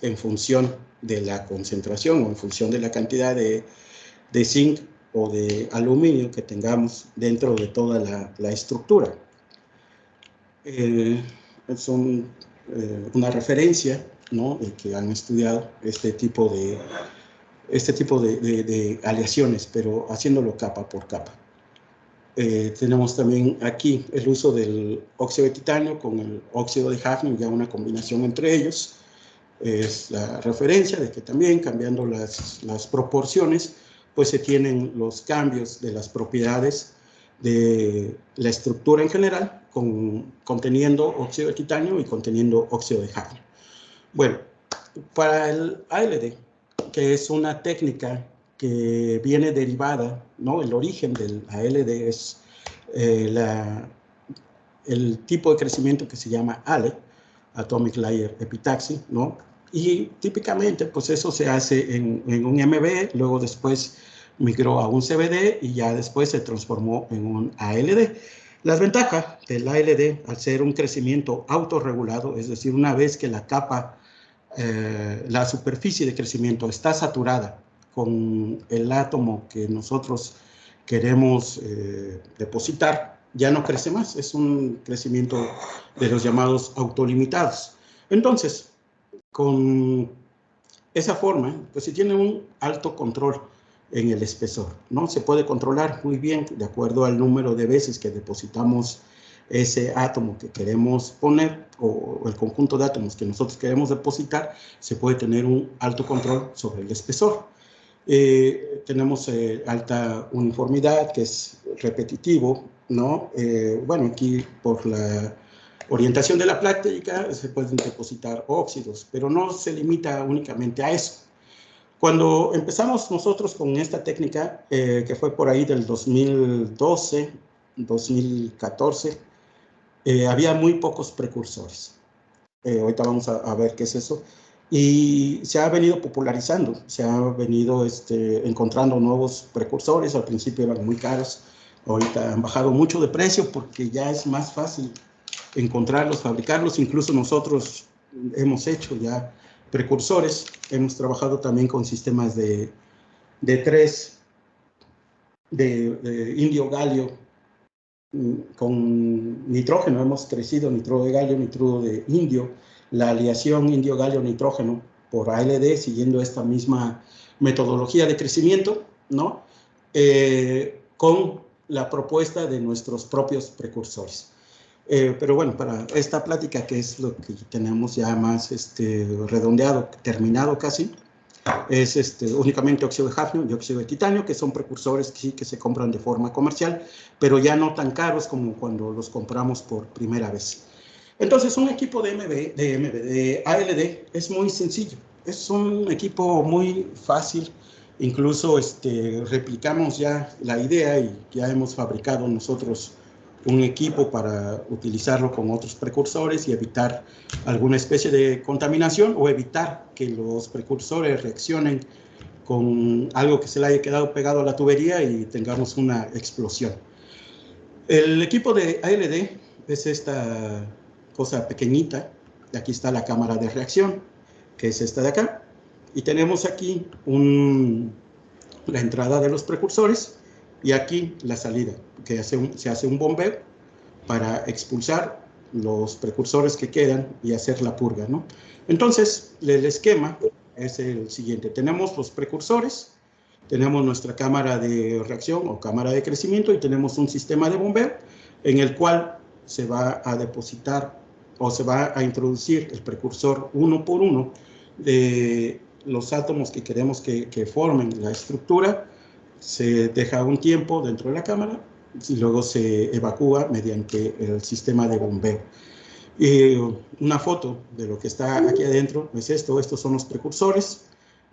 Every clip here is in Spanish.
es en función de la concentración o en función de la cantidad de zinc o de aluminio que tengamos dentro de toda la estructura. Es una referencia, ¿no?, de que han estudiado este tipo de aleaciones, pero haciéndolo capa por capa. Tenemos también aquí el uso del óxido de titanio con el óxido de hafnio, ya una combinación entre ellos. Es la referencia de que también cambiando las proporciones, pues se tienen los cambios de las propiedades de la estructura en general, conteniendo óxido de titanio y conteniendo óxido de hafnio. Bueno, para el ALD, que es una técnica que viene derivada, ¿no? El origen del ALD es el tipo de crecimiento que se llama ALE, Atomic Layer Epitaxy, ¿no? Y típicamente, pues eso se hace en un MB, luego después migró a un CVD y ya después se transformó en un ALD. Las ventajas del ALD, al ser un crecimiento autorregulado, es decir, una vez que la capa, la superficie de crecimiento está saturada con el átomo que nosotros queremos depositar, ya no crece más, es un crecimiento de los llamados autolimitados. Entonces, con esa forma, pues se tiene un alto control en el espesor, ¿no? Se puede controlar muy bien de acuerdo al número de veces que depositamos ese átomo que queremos poner o el conjunto de átomos que nosotros queremos depositar, se puede tener un alto control sobre el espesor. Tenemos alta uniformidad, que es repetitivo, ¿no? Bueno, aquí por la orientación de la práctica se pueden depositar óxidos, pero no se limita únicamente a eso. Cuando empezamos nosotros con esta técnica, que fue por ahí del 2012, 2014, había muy pocos precursores. Ahorita vamos a ver qué es eso. Y se ha venido popularizando, se ha venido encontrando nuevos precursores. Al principio eran muy caros, ahorita han bajado mucho de precio porque ya es más fácil encontrarlos, fabricarlos. Incluso nosotros hemos hecho ya precursores, hemos trabajado también con sistemas de indio-galio con nitrógeno. Hemos crecido nitruro de galio, nitruro de indio, la aleación indio-galio-nitrógeno por ALD, siguiendo esta misma metodología de crecimiento, ¿no? Con la propuesta de nuestros propios precursores. Pero bueno, para esta plática, que es lo que tenemos ya más redondeado, terminado casi, es únicamente óxido de hafnio y óxido de titanio, que son precursores que sí que se compran de forma comercial, pero ya no tan caros como cuando los compramos por primera vez. Entonces, un equipo de ALD es muy sencillo, es un equipo muy fácil. Incluso replicamos ya la idea y ya hemos fabricado nosotros un equipo para utilizarlo con otros precursores y evitar alguna especie de contaminación o evitar que los precursores reaccionen con algo que se le haya quedado pegado a la tubería y tengamos una explosión. El equipo de ALD es esta cosa pequeñita. Aquí está la cámara de reacción, que es esta de acá. Y tenemos aquí la entrada de los precursores y aquí la salida, que se hace un bombeo para expulsar los precursores que quedan y hacer la purga, ¿no? Entonces, el esquema es el siguiente. Tenemos los precursores, tenemos nuestra cámara de reacción o cámara de crecimiento y tenemos un sistema de bombeo en el cual se va a depositar o se va a introducir el precursor uno por uno de los átomos que queremos que formen la estructura. Se deja un tiempo dentro de la cámara y luego se evacúa mediante el sistema de bombeo. Una foto de lo que está aquí adentro es esto. Estos son los precursores.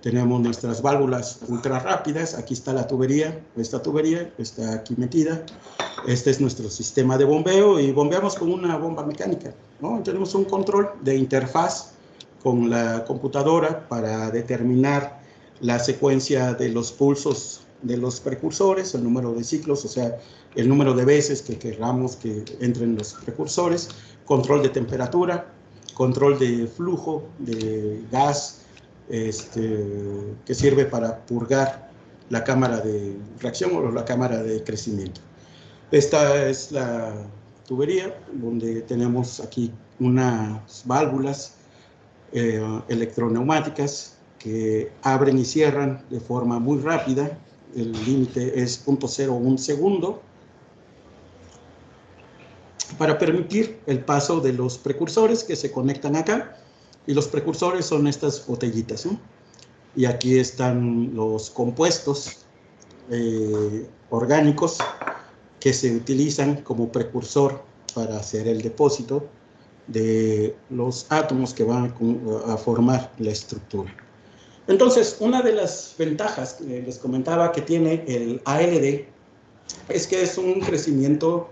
Tenemos nuestras válvulas ultra rápidas. Aquí está la tubería. Esta tubería está aquí metida. Este es nuestro sistema de bombeo y bombeamos con una bomba mecánica, ¿no? Tenemos un control de interfaz con la computadora para determinar la secuencia de los pulsos de los precursores, el número de ciclos, o sea, el número de veces que queramos que entren los precursores, control de temperatura. control de flujo, de gas, que sirve para purgar la cámara de reacción o la cámara de crecimiento. Esta es la tubería donde tenemos aquí unas válvulas electroneumáticas que abren y cierran de forma muy rápida. El límite es 0.01 segundo para permitir el paso de los precursores que se conectan acá. Y los precursores son estas botellitas, ¿no? Y aquí están los compuestos orgánicos que se utilizan como precursor para hacer el depósito de los átomos que van a formar la estructura. Entonces, una de las ventajas que les comentaba que tiene el ALD es que es un crecimiento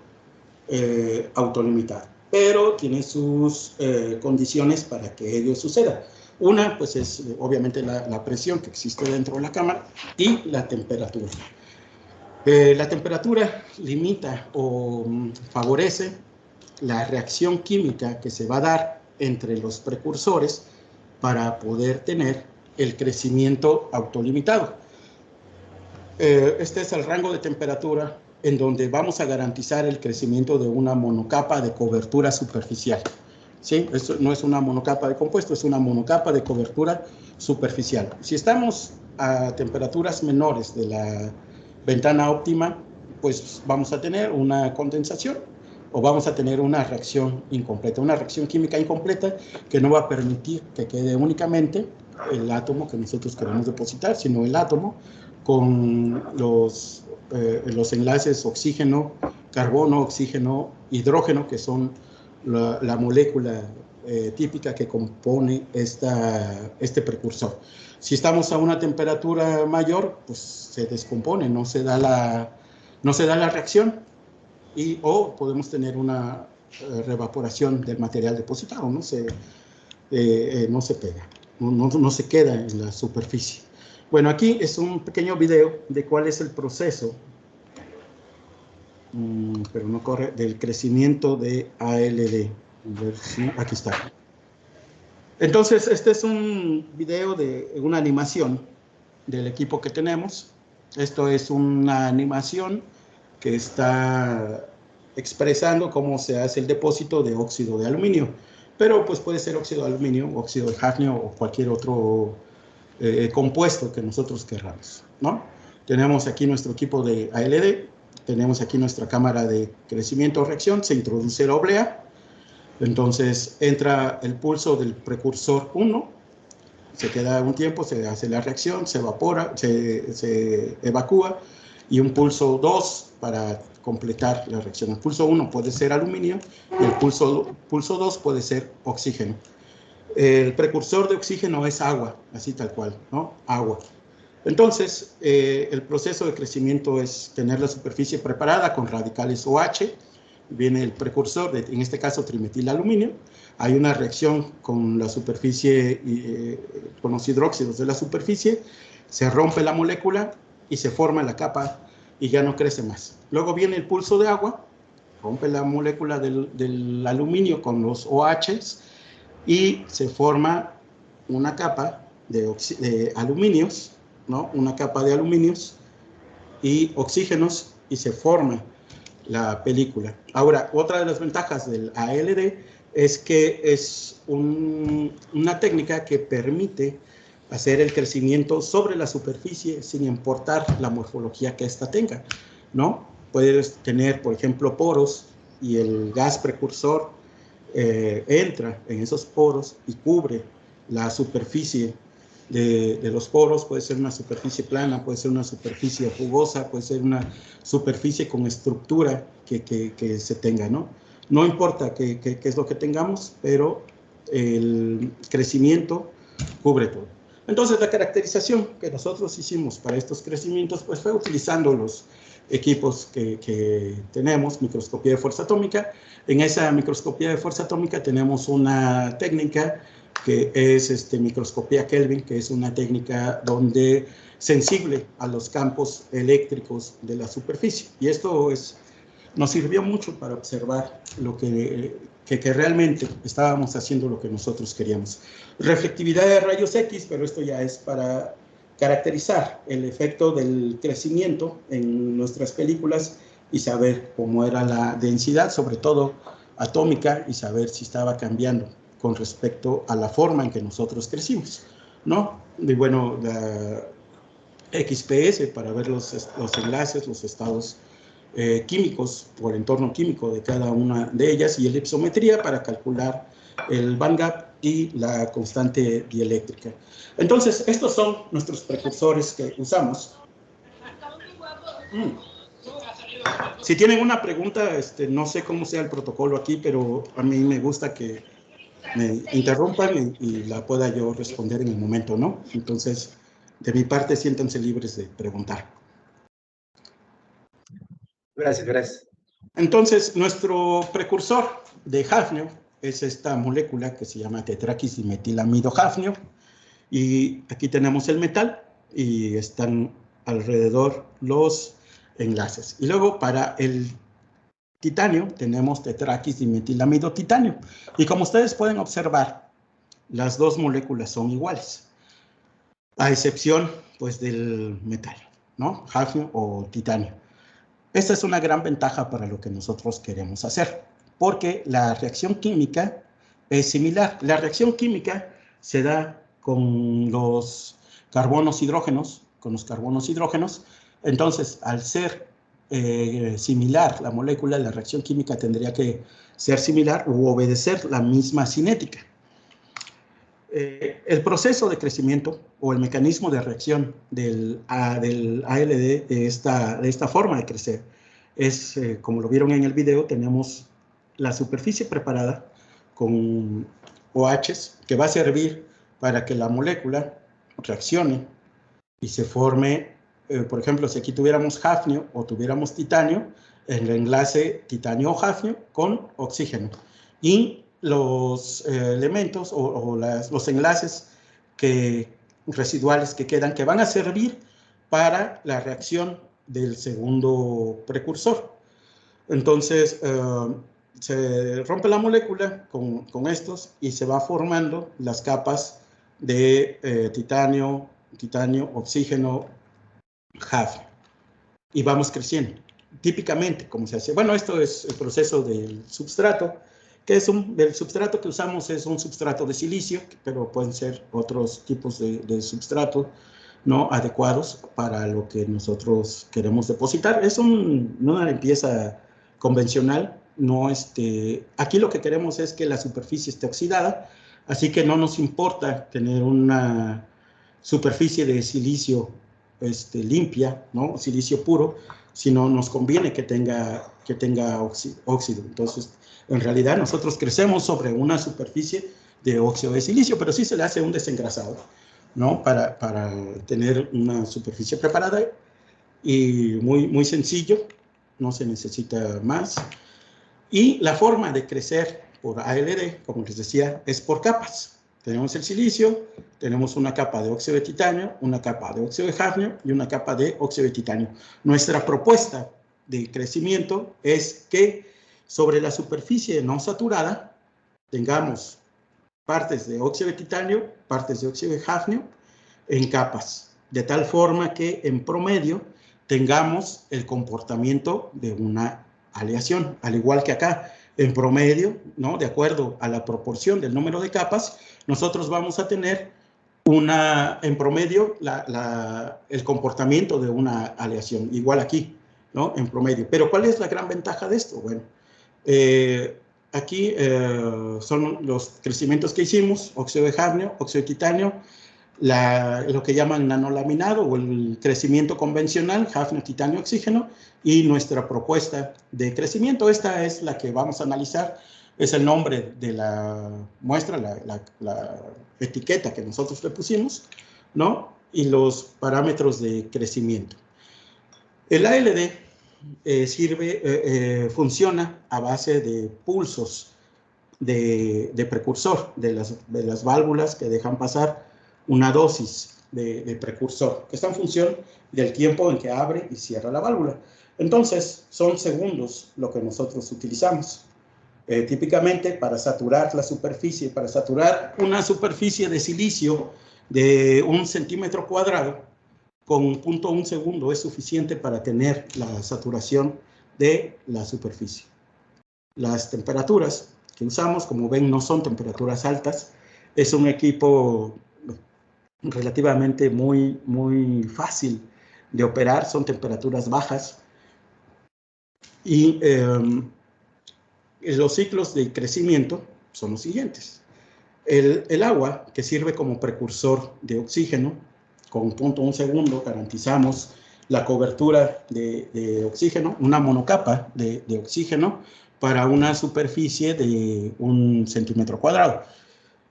autolimitado, pero tiene sus condiciones para que ello suceda. Una, pues es obviamente la presión que existe dentro de la cámara y la temperatura. La temperatura limita o favorece la reacción química que se va a dar entre los precursores para poder tener el crecimiento autolimitado. Este es el rango de temperatura en donde vamos a garantizar el crecimiento de una monocapa de cobertura superficial. ¿Sí? Esto no es una monocapa de compuesto, es una monocapa de cobertura superficial. Si estamos a temperaturas menores de la ventana óptima, pues vamos a tener una condensación o vamos a tener una reacción incompleta, una reacción química incompleta que no va a permitir que quede únicamente el átomo que nosotros queremos depositar, sino el átomo con los enlaces oxígeno, carbono, oxígeno, hidrógeno, que son la molécula típica que compone este precursor. Si estamos a una temperatura mayor, pues se descompone, no se da la reacción o podemos tener una reevaporación del material depositado, no se pega, no se queda en la superficie. Bueno, aquí es un pequeño video de cuál es el proceso, pero no corre, del crecimiento de ALD. A ver si, aquí está. Entonces, este es un video de una animación del equipo que tenemos. Esto es una animación que está expresando cómo se hace el depósito de óxido de aluminio. Pero pues puede ser óxido de aluminio, óxido de hafnio o cualquier otro compuesto que nosotros querramos, ¿no? Tenemos aquí nuestro equipo de ALD, tenemos aquí nuestra cámara de crecimiento o reacción, se introduce la oblea, entonces entra el pulso del precursor 1, se queda un tiempo, se hace la reacción, se evapora, se evacúa, y un pulso 2 para completar la reacción. El pulso 1 puede ser aluminio y el pulso 2 puede ser oxígeno. El precursor de oxígeno es agua, así tal cual, ¿no? Agua. Entonces, el proceso de crecimiento es tener la superficie preparada con radicales OH. Viene el precursor, en este caso trimetilaluminio. Hay una reacción con la superficie, con los hidróxidos de la superficie. Se rompe la molécula y se forma la capa y ya no crece más. Luego viene el pulso de agua, rompe la molécula del aluminio con los OHs y se forma una capa de aluminios, ¿no? Una capa de aluminios y oxígenos y se forma la película. Ahora, otra de las ventajas del ALD es que es una técnica que permite hacer el crecimiento sobre la superficie sin importar la morfología que ésta tenga, ¿no? Puedes tener, por ejemplo, poros y el gas precursor entra en esos poros y cubre la superficie de los poros. Puede ser una superficie plana, puede ser una superficie jugosa, puede ser una superficie con estructura que se tenga, ¿no? No importa qué es lo que tengamos, pero el crecimiento cubre todo. Entonces, la caracterización que nosotros hicimos para estos crecimientos pues fue utilizando los equipos que tenemos, microscopía de fuerza atómica. En esa microscopía de fuerza atómica tenemos una técnica que es microscopía Kelvin, que es una técnica donde sensible a los campos eléctricos de la superficie. Y esto nos sirvió mucho para observar lo que que realmente estábamos haciendo lo que nosotros queríamos. Reflectividad de rayos X, pero esto ya es para caracterizar el efecto del crecimiento en nuestras películas y saber cómo era la densidad, sobre todo atómica, y saber si estaba cambiando con respecto a la forma en que nosotros crecimos, ¿no? Y bueno, la XPS para ver los enlaces, los estados químicos o el entorno químico de cada una de ellas, y elipsometría para calcular el band gap y la constante dieléctrica. Entonces, estos son nuestros precursores que usamos. Si tienen una pregunta, no sé cómo sea el protocolo aquí, pero a mí me gusta que me interrumpan y la pueda yo responder en el momento, ¿no? Entonces, de mi parte, siéntanse libres de preguntar. Gracias, gracias. Entonces, nuestro precursor de hafnio es esta molécula que se llama tetraquisdimetilamido-hafnio. Y aquí tenemos el metal y están alrededor los enlaces. Y luego para el titanio tenemos tetraquisdimetilamido-titanio. Y como ustedes pueden observar, las dos moléculas son iguales, a excepción pues del metal, ¿no? Hafnio o titanio. Esta es una gran ventaja para lo que nosotros queremos hacer, porque la reacción química es similar. La reacción química se da con los carbonos hidrógenos, entonces al ser similar la molécula, la reacción química tendría que ser similar u obedecer la misma cinética. El proceso de crecimiento o el mecanismo de reacción del ALD de esta forma de crecer es, como lo vieron en el video, tenemos la superficie preparada con OHs que va a servir para que la molécula reaccione y se forme, por ejemplo, si aquí tuviéramos hafnio o tuviéramos titanio, el enlace titanio-hafnio con oxígeno. Y los elementos o los enlaces residuales que quedan, que van a servir para la reacción del segundo precursor. Entonces, se rompe la molécula con estos y se va formando las capas de titanio, oxígeno, hafnio. Y vamos creciendo. Típicamente, como se hace. Bueno, esto es el proceso del substrato, que es el substrato que usamos es un substrato de silicio, pero pueden ser otros tipos de substrato no adecuados para lo que nosotros queremos depositar. Es una limpieza convencional. No aquí lo que queremos es que la superficie esté oxidada, así que no nos importa tener una superficie de silicio limpia, ¿no? Silicio puro, sino nos conviene que tenga óxido. Entonces, en realidad nosotros crecemos sobre una superficie de óxido de silicio, pero sí se le hace un desengrasado, ¿no? Para tener una superficie preparada y muy sencillo, no se necesita más. Y la forma de crecer por ALD, como les decía, es por capas. Tenemos el silicio, tenemos una capa de óxido de titanio, una capa de óxido de hafnio y una capa de óxido de titanio. Nuestra propuesta de crecimiento es que sobre la superficie no saturada tengamos partes de óxido de titanio, partes de óxido de hafnio en capas, de tal forma que en promedio tengamos el comportamiento de una aleación, al igual que acá. En promedio, ¿no? De acuerdo a la proporción del número de capas, nosotros vamos a tener en promedio el comportamiento de una aleación, igual aquí, ¿no? En promedio. Pero ¿cuál es la gran ventaja de esto? Bueno, aquí son los crecimientos que hicimos: óxido de hafnio, óxido de titanio, lo que llaman nanolaminado o el crecimiento convencional, hafnio, titanio, oxígeno, y nuestra propuesta de crecimiento. Esta es la que vamos a analizar, es el nombre de la muestra, la etiqueta que nosotros le pusimos, ¿no? Y los parámetros de crecimiento. El ALD funciona a base de pulsos de precursor, de las válvulas que dejan pasar una dosis de precursor, que está en función del tiempo en que abre y cierra la válvula. Entonces, son segundos lo que nosotros utilizamos. Típicamente para saturar la superficie, para saturar una superficie de silicio de 1 centímetro cuadrado, con 0.1 segundo es suficiente para tener la saturación de la superficie. Las temperaturas que usamos, como ven, no son temperaturas altas. Es un equipo relativamente muy fácil de operar, son temperaturas bajas. Y los ciclos de crecimiento son los siguientes. El agua, que sirve como precursor de oxígeno, con 0.1 segundo garantizamos la cobertura de oxígeno, una monocapa de oxígeno para una superficie de 1 centímetro cuadrado.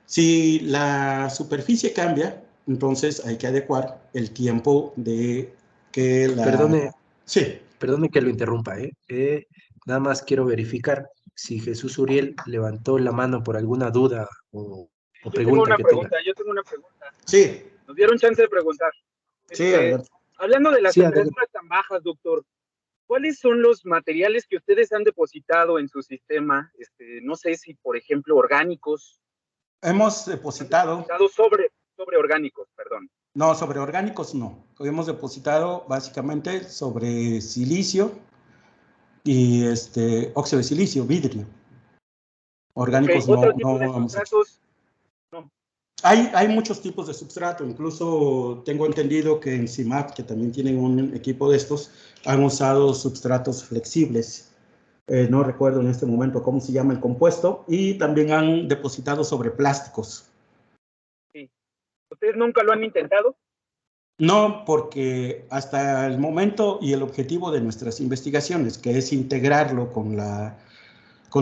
Si la superficie cambia, entonces hay que adecuar el tiempo de que la... Perdone, Sí. perdone que lo interrumpa, ¿eh? Nada más quiero verificar si Jesús Uriel levantó la mano por alguna duda o pregunta que tenga. Yo tengo una pregunta. Sí. Nos dieron chance de preguntar. Sí, adelante. Hablando de las Sí, temperaturas tan bajas, doctor, ¿cuáles son los materiales que ustedes han depositado en su sistema? No sé si, por ejemplo, orgánicos. Hemos depositado... Sobre orgánicos, perdón. No, sobre orgánicos no. Hemos depositado básicamente sobre silicio y óxido de silicio, vidrio. Orgánicos Okay. ¿Otro no, tipo de no hemos hecho. sustratos? No. Hay muchos tipos de substrato. Incluso tengo entendido que en CIMAP, que también tienen un equipo de estos, han usado substratos flexibles. No recuerdo en este momento cómo se llama el compuesto. Y también han depositado sobre plásticos. Sí. ¿Ustedes nunca lo han intentado? No, porque hasta el momento y el objetivo de nuestras investigaciones, que es integrarlo con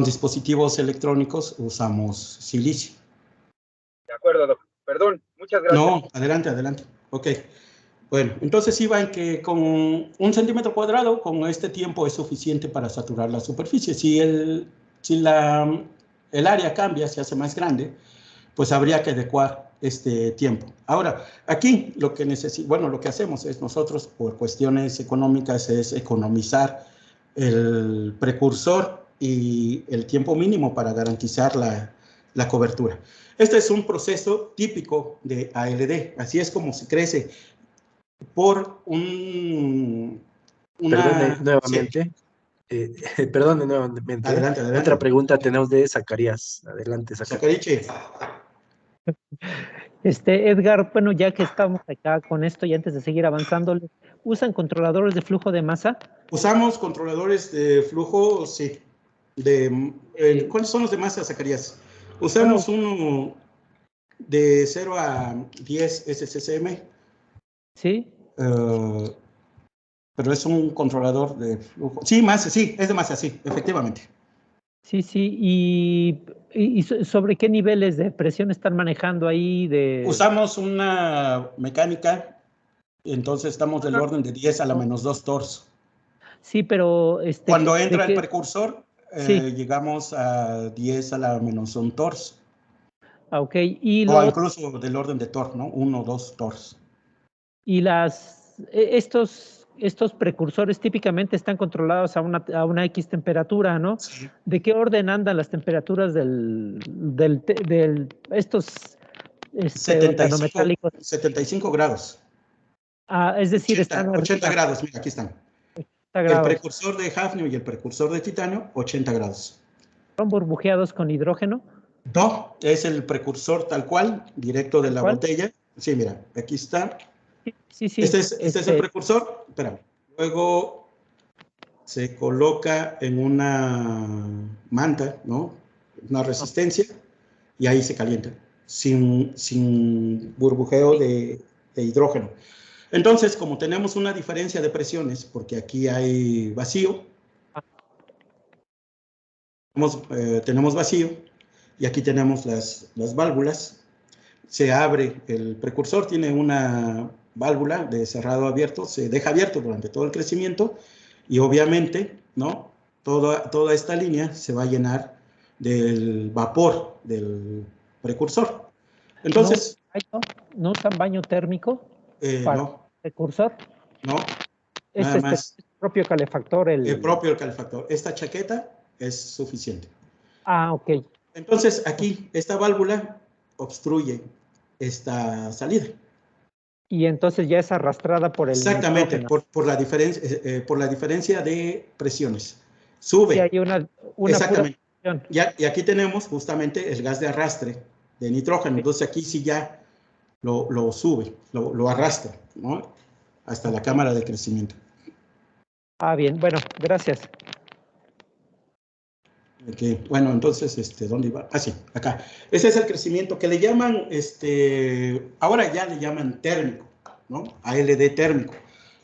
dispositivos electrónicos, usamos silicio. De acuerdo, doctor. Perdón, muchas gracias. No, adelante. Ok. Bueno, entonces iba en que con 1 centímetro cuadrado, con este tiempo es suficiente para saturar la superficie. Si el área cambia, se hace más grande, pues habría que adecuar este tiempo. Ahora, aquí lo que lo que hacemos es nosotros, por cuestiones económicas, es economizar el precursor y el tiempo mínimo para garantizar la cobertura. Este es un proceso típico de ALD, así es como se crece por Perdone nuevamente. Sí. Perdone nuevamente. Adelante. Otra pregunta tenemos de Zacarías. Adelante, Zacarías. Edgar, bueno, ya que estamos acá con esto y antes de seguir avanzando, ¿usan controladores de flujo de masa? Usamos controladores de flujo, sí. ¿Cuáles son los de masa, Zacarías? Usamos uno de 0 a 10 SCCM. Sí. Pero es un controlador de flujo. Sí, masa, sí, es de masa, sí, efectivamente. Sí. ¿Y sobre qué niveles de presión están manejando ahí? Usamos una mecánica, entonces estamos del orden de 10 a la menos 2 torс. Sí, pero... Cuando entra el precursor, sí, llegamos a 10 a la menos 1 torс. Ok. O incluso del orden de torr, ¿no? 1 o 2 torс. Y estos precursores típicamente están controlados a una X temperatura, ¿no? Sí. ¿De qué orden andan las temperaturas estos 75 grados. Es decir, 80 grados, mira, aquí están. 80 grados. El precursor de hafnio y el precursor de titanio, 80 grados. ¿Son burbujeados con hidrógeno? No, es el precursor tal cual, directo de la botella. Sí, mira, aquí está. Sí. Este es el precursor. Espérame. Luego se coloca en una manta, ¿no? Una resistencia, y ahí se calienta, sin burbujeo de hidrógeno. Entonces, como tenemos una diferencia de presiones, porque aquí hay vacío, tenemos vacío, y aquí tenemos las válvulas. Se abre el precursor, tiene una válvula de cerrado abierto, se deja abierto durante todo el crecimiento, y obviamente, ¿no? Toda esta línea se va a llenar del vapor del precursor. Entonces... ¿No usan baño térmico para no. el precursor? No, nada más. El propio calefactor. El propio calefactor. Esta chaqueta es suficiente. Ah, ok. Entonces, aquí, esta válvula obstruye esta salida. Y entonces ya es arrastrada por el Exactamente, nitrógeno. por la diferencia de presiones. Sí, Sube. hay una Exactamente. pura presión. Y aquí tenemos justamente el gas de arrastre de nitrógeno. Entonces, aquí sí ya lo sube, lo arrastra, ¿no? Hasta la cámara de crecimiento. Ah, bien. Bueno, gracias. Okay. Bueno, entonces, ¿dónde iba? Ah, sí, acá. Ese es el crecimiento que le llaman, ahora ya le llaman térmico, ¿no? ALD térmico,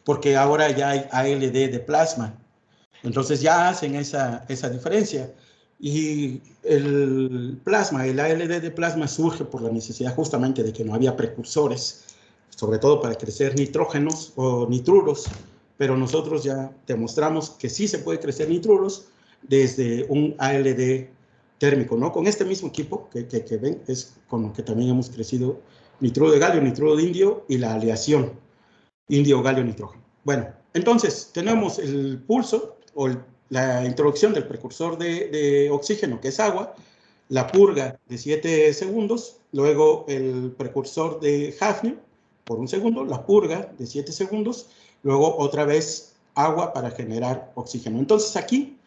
porque ahora ya hay ALD de plasma. Entonces ya hacen esa diferencia. Y el plasma, el ALD de plasma surge por la necesidad justamente de que no había precursores, sobre todo para crecer nitrógenos o nitruros, pero nosotros ya demostramos que sí se puede crecer nitruros desde un ALD térmico, ¿no? Con este mismo equipo que ven, es con lo que también hemos crecido nitruro de galio, nitruro de indio y la aleación indio, galio, nitrógeno. Bueno, entonces tenemos el pulso o la introducción del precursor de oxígeno, que es agua, la purga de 7 segundos, luego el precursor de hafnio por 1 segundo, la purga de 7 segundos, luego otra vez agua para generar oxígeno. Entonces aquí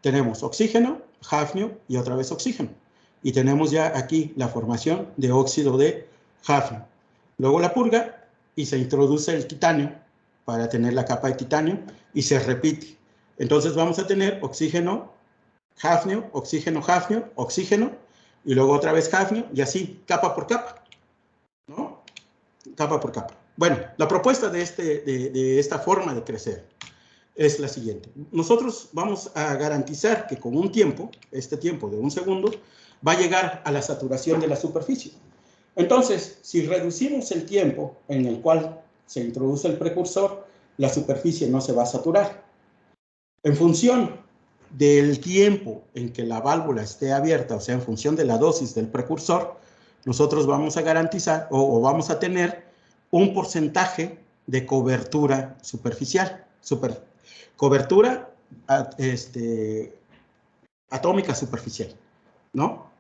tenemos oxígeno, hafnio y otra vez oxígeno. Y tenemos ya aquí la formación de óxido de hafnio. Luego la purga y se introduce el titanio para tener la capa de titanio y se repite. Entonces vamos a tener oxígeno, hafnio, oxígeno, hafnio, oxígeno y luego otra vez hafnio y así capa por capa, ¿no? Capa por capa. Bueno, la propuesta de esta forma de crecer es la siguiente. Nosotros vamos a garantizar que con un tiempo, este tiempo de 1 segundo, va a llegar a la saturación de la superficie. Entonces, si reducimos el tiempo en el cual se introduce el precursor, la superficie no se va a saturar. En función del tiempo en que la válvula esté abierta, o sea, en función de la dosis del precursor, nosotros vamos a garantizar o vamos a tener un porcentaje de cobertura superficial, cobertura atómica superficial, ¿no?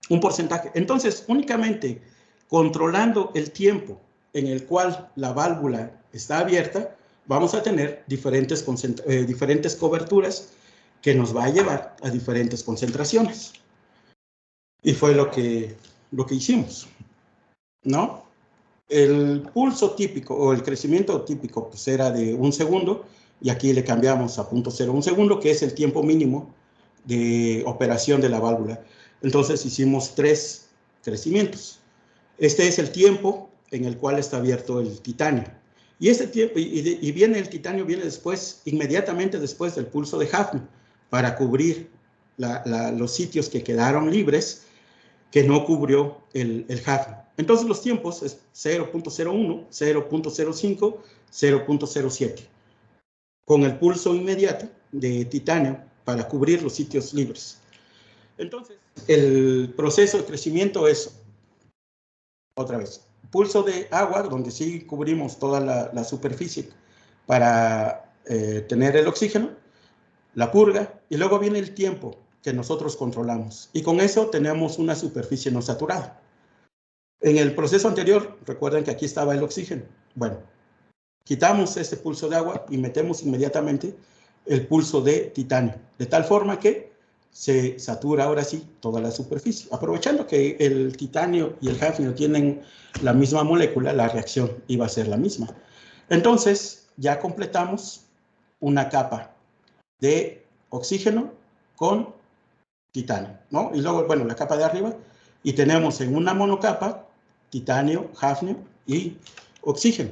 Un porcentaje. Entonces, únicamente controlando el tiempo en el cual la válvula está abierta, vamos a tener diferentes coberturas que nos va a llevar a diferentes concentraciones. Y fue lo que hicimos, ¿no? El pulso típico o el crecimiento típico pues era de 1 segundo y aquí le cambiamos a 0.01 segundo, que es el tiempo mínimo de operación de la válvula. Entonces hicimos 3 crecimientos. Este es el tiempo en el cual está abierto el titanio. Y este tiempo, y viene el titanio, viene después, inmediatamente después del pulso de hafnio, para cubrir los sitios que quedaron libres, que no cubrió el hafnio. Entonces los tiempos es 0.01, 0.05, 0.07, con el pulso inmediato de titanio para cubrir los sitios libres. Entonces, el proceso de crecimiento es, otra vez, pulso de agua, donde sí cubrimos toda la superficie para tener el oxígeno, la purga, y luego viene el tiempo que nosotros controlamos. Y con eso tenemos una superficie no saturada. En el proceso anterior, recuerden que aquí estaba el oxígeno. Bueno, quitamos este pulso de agua y metemos inmediatamente el pulso de titanio, de tal forma que se satura ahora sí toda la superficie. Aprovechando que el titanio y el hafnio tienen la misma molécula, la reacción iba a ser la misma. Entonces, ya completamos una capa de oxígeno con titanio, ¿no? Y luego, bueno, la capa de arriba, y tenemos en una monocapa titanio, hafnio y oxígeno.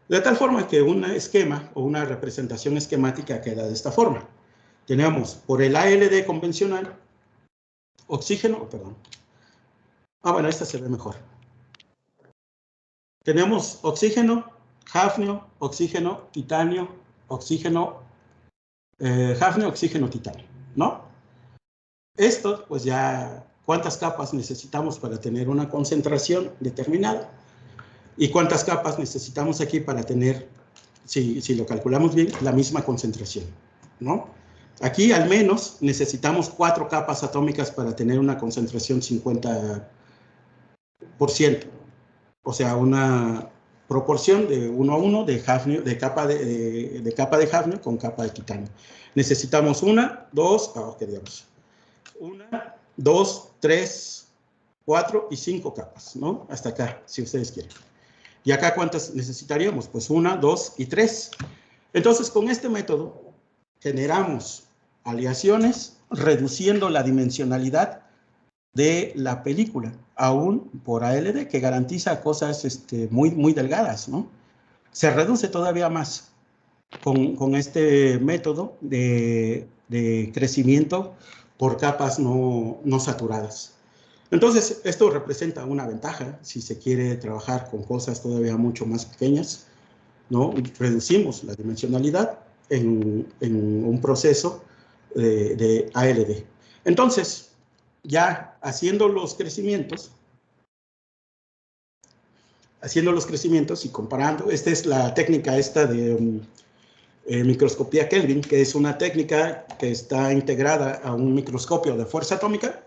De tal forma que un esquema o una representación esquemática queda de esta forma. Tenemos por el ALD convencional, oxígeno, perdón. Ah, bueno, esta se ve mejor. Tenemos oxígeno, hafnio, oxígeno, titanio, oxígeno, hafnio, oxígeno, titanio, ¿no? Esto, pues ya, ¿cuántas capas necesitamos para tener una concentración determinada? ¿Y cuántas capas necesitamos aquí para tener, si lo calculamos bien, la misma concentración, ¿no? Aquí al menos necesitamos 4 capas atómicas para tener una concentración 50%. O sea, una proporción de 1 a 1 de hafnio, de capa de hafnio con capa de titanio. Necesitamos 1, 2, 3, 4 y 5 capas, ¿no? Hasta acá, si ustedes quieren. ¿Y acá cuántas necesitaríamos? Pues 1, 2 y 3. Entonces, con este método generamos aleaciones reduciendo la dimensionalidad de la película, aún por ALD, que garantiza cosas muy, muy delgadas, ¿no? Se reduce todavía más con este método de crecimiento por capas no saturadas. Entonces, esto representa una ventaja si se quiere trabajar con cosas todavía mucho más pequeñas, ¿no? Reducimos la dimensionalidad en un proceso de ALD. Entonces, ya haciendo los crecimientos y comparando, esta es la técnica de microscopía Kelvin, que es una técnica que está integrada a un microscopio de fuerza atómica,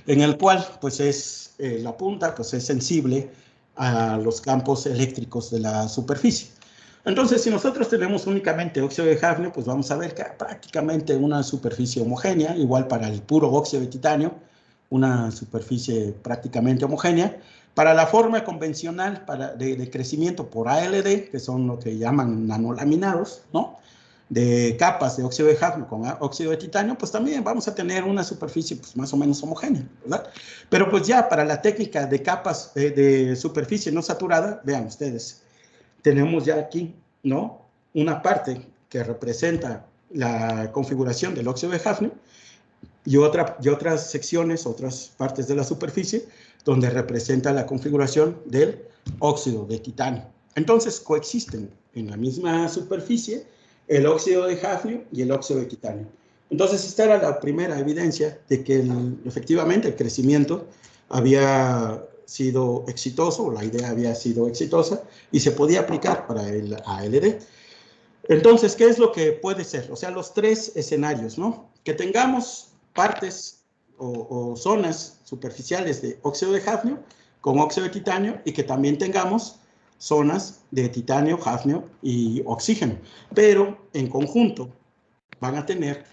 en el cual pues la punta pues es sensible a los campos eléctricos de la superficie. Entonces, si nosotros tenemos únicamente óxido de hafnio, pues vamos a ver que prácticamente una superficie homogénea, igual para el puro óxido de titanio, una superficie prácticamente homogénea. Para la forma convencional de crecimiento por ALD, que son lo que llaman nanolaminados, ¿no? De capas de óxido de hafnio con óxido de titanio, pues también vamos a tener una superficie pues, más o menos homogénea, ¿verdad? Pero pues ya para la técnica de capas de superficie no saturada, vean ustedes, tenemos ya aquí, ¿no? Una parte que representa la configuración del óxido de hafnio y otras secciones, otras partes de la superficie, donde representa la configuración del óxido de titanio. Entonces, coexisten en la misma superficie el óxido de hafnio y el óxido de titanio. Entonces, esta era la primera evidencia de que efectivamente el crecimiento había sido exitoso, o la idea había sido exitosa, y se podía aplicar para el ALD. Entonces, ¿qué es lo que puede ser? O sea, los 3 escenarios, ¿no? Que tengamos partes o zonas superficiales de óxido de hafnio con óxido de titanio y que también tengamos zonas de titanio, hafnio y oxígeno. Pero en conjunto van a tener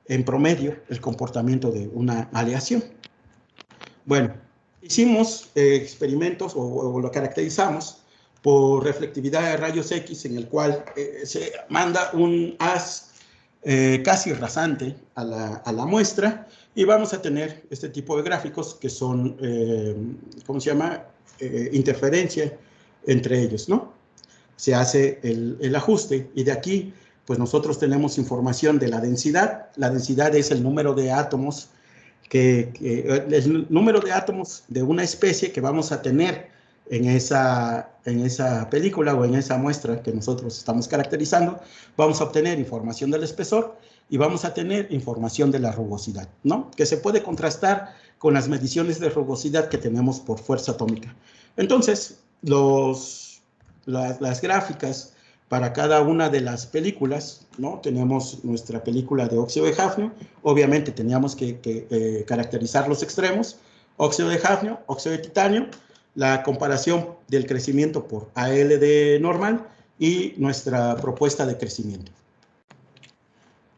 en promedio el comportamiento de una aleación. Bueno, hicimos experimentos o lo caracterizamos por reflectividad de rayos X, en el cual se manda un haz casi rasante a la muestra y vamos a tener este tipo de gráficos que son, ¿cómo se llama? Interferencia entre ellos, ¿no? Se hace el ajuste y de aquí, pues nosotros tenemos información de la densidad. La densidad es el número de átomos el número de átomos de una especie que vamos a tener en esa película o en esa muestra que nosotros estamos caracterizando. Vamos a obtener información del espesor y vamos a tener información de la rugosidad, ¿no? Que se puede contrastar con las mediciones de rugosidad que tenemos por fuerza atómica. Entonces, las gráficas para cada una de las películas, ¿no? Tenemos nuestra película de óxido de hafnio, obviamente teníamos que caracterizar los extremos, óxido de hafnio, óxido de titanio, la comparación del crecimiento por ALD normal y nuestra propuesta de crecimiento.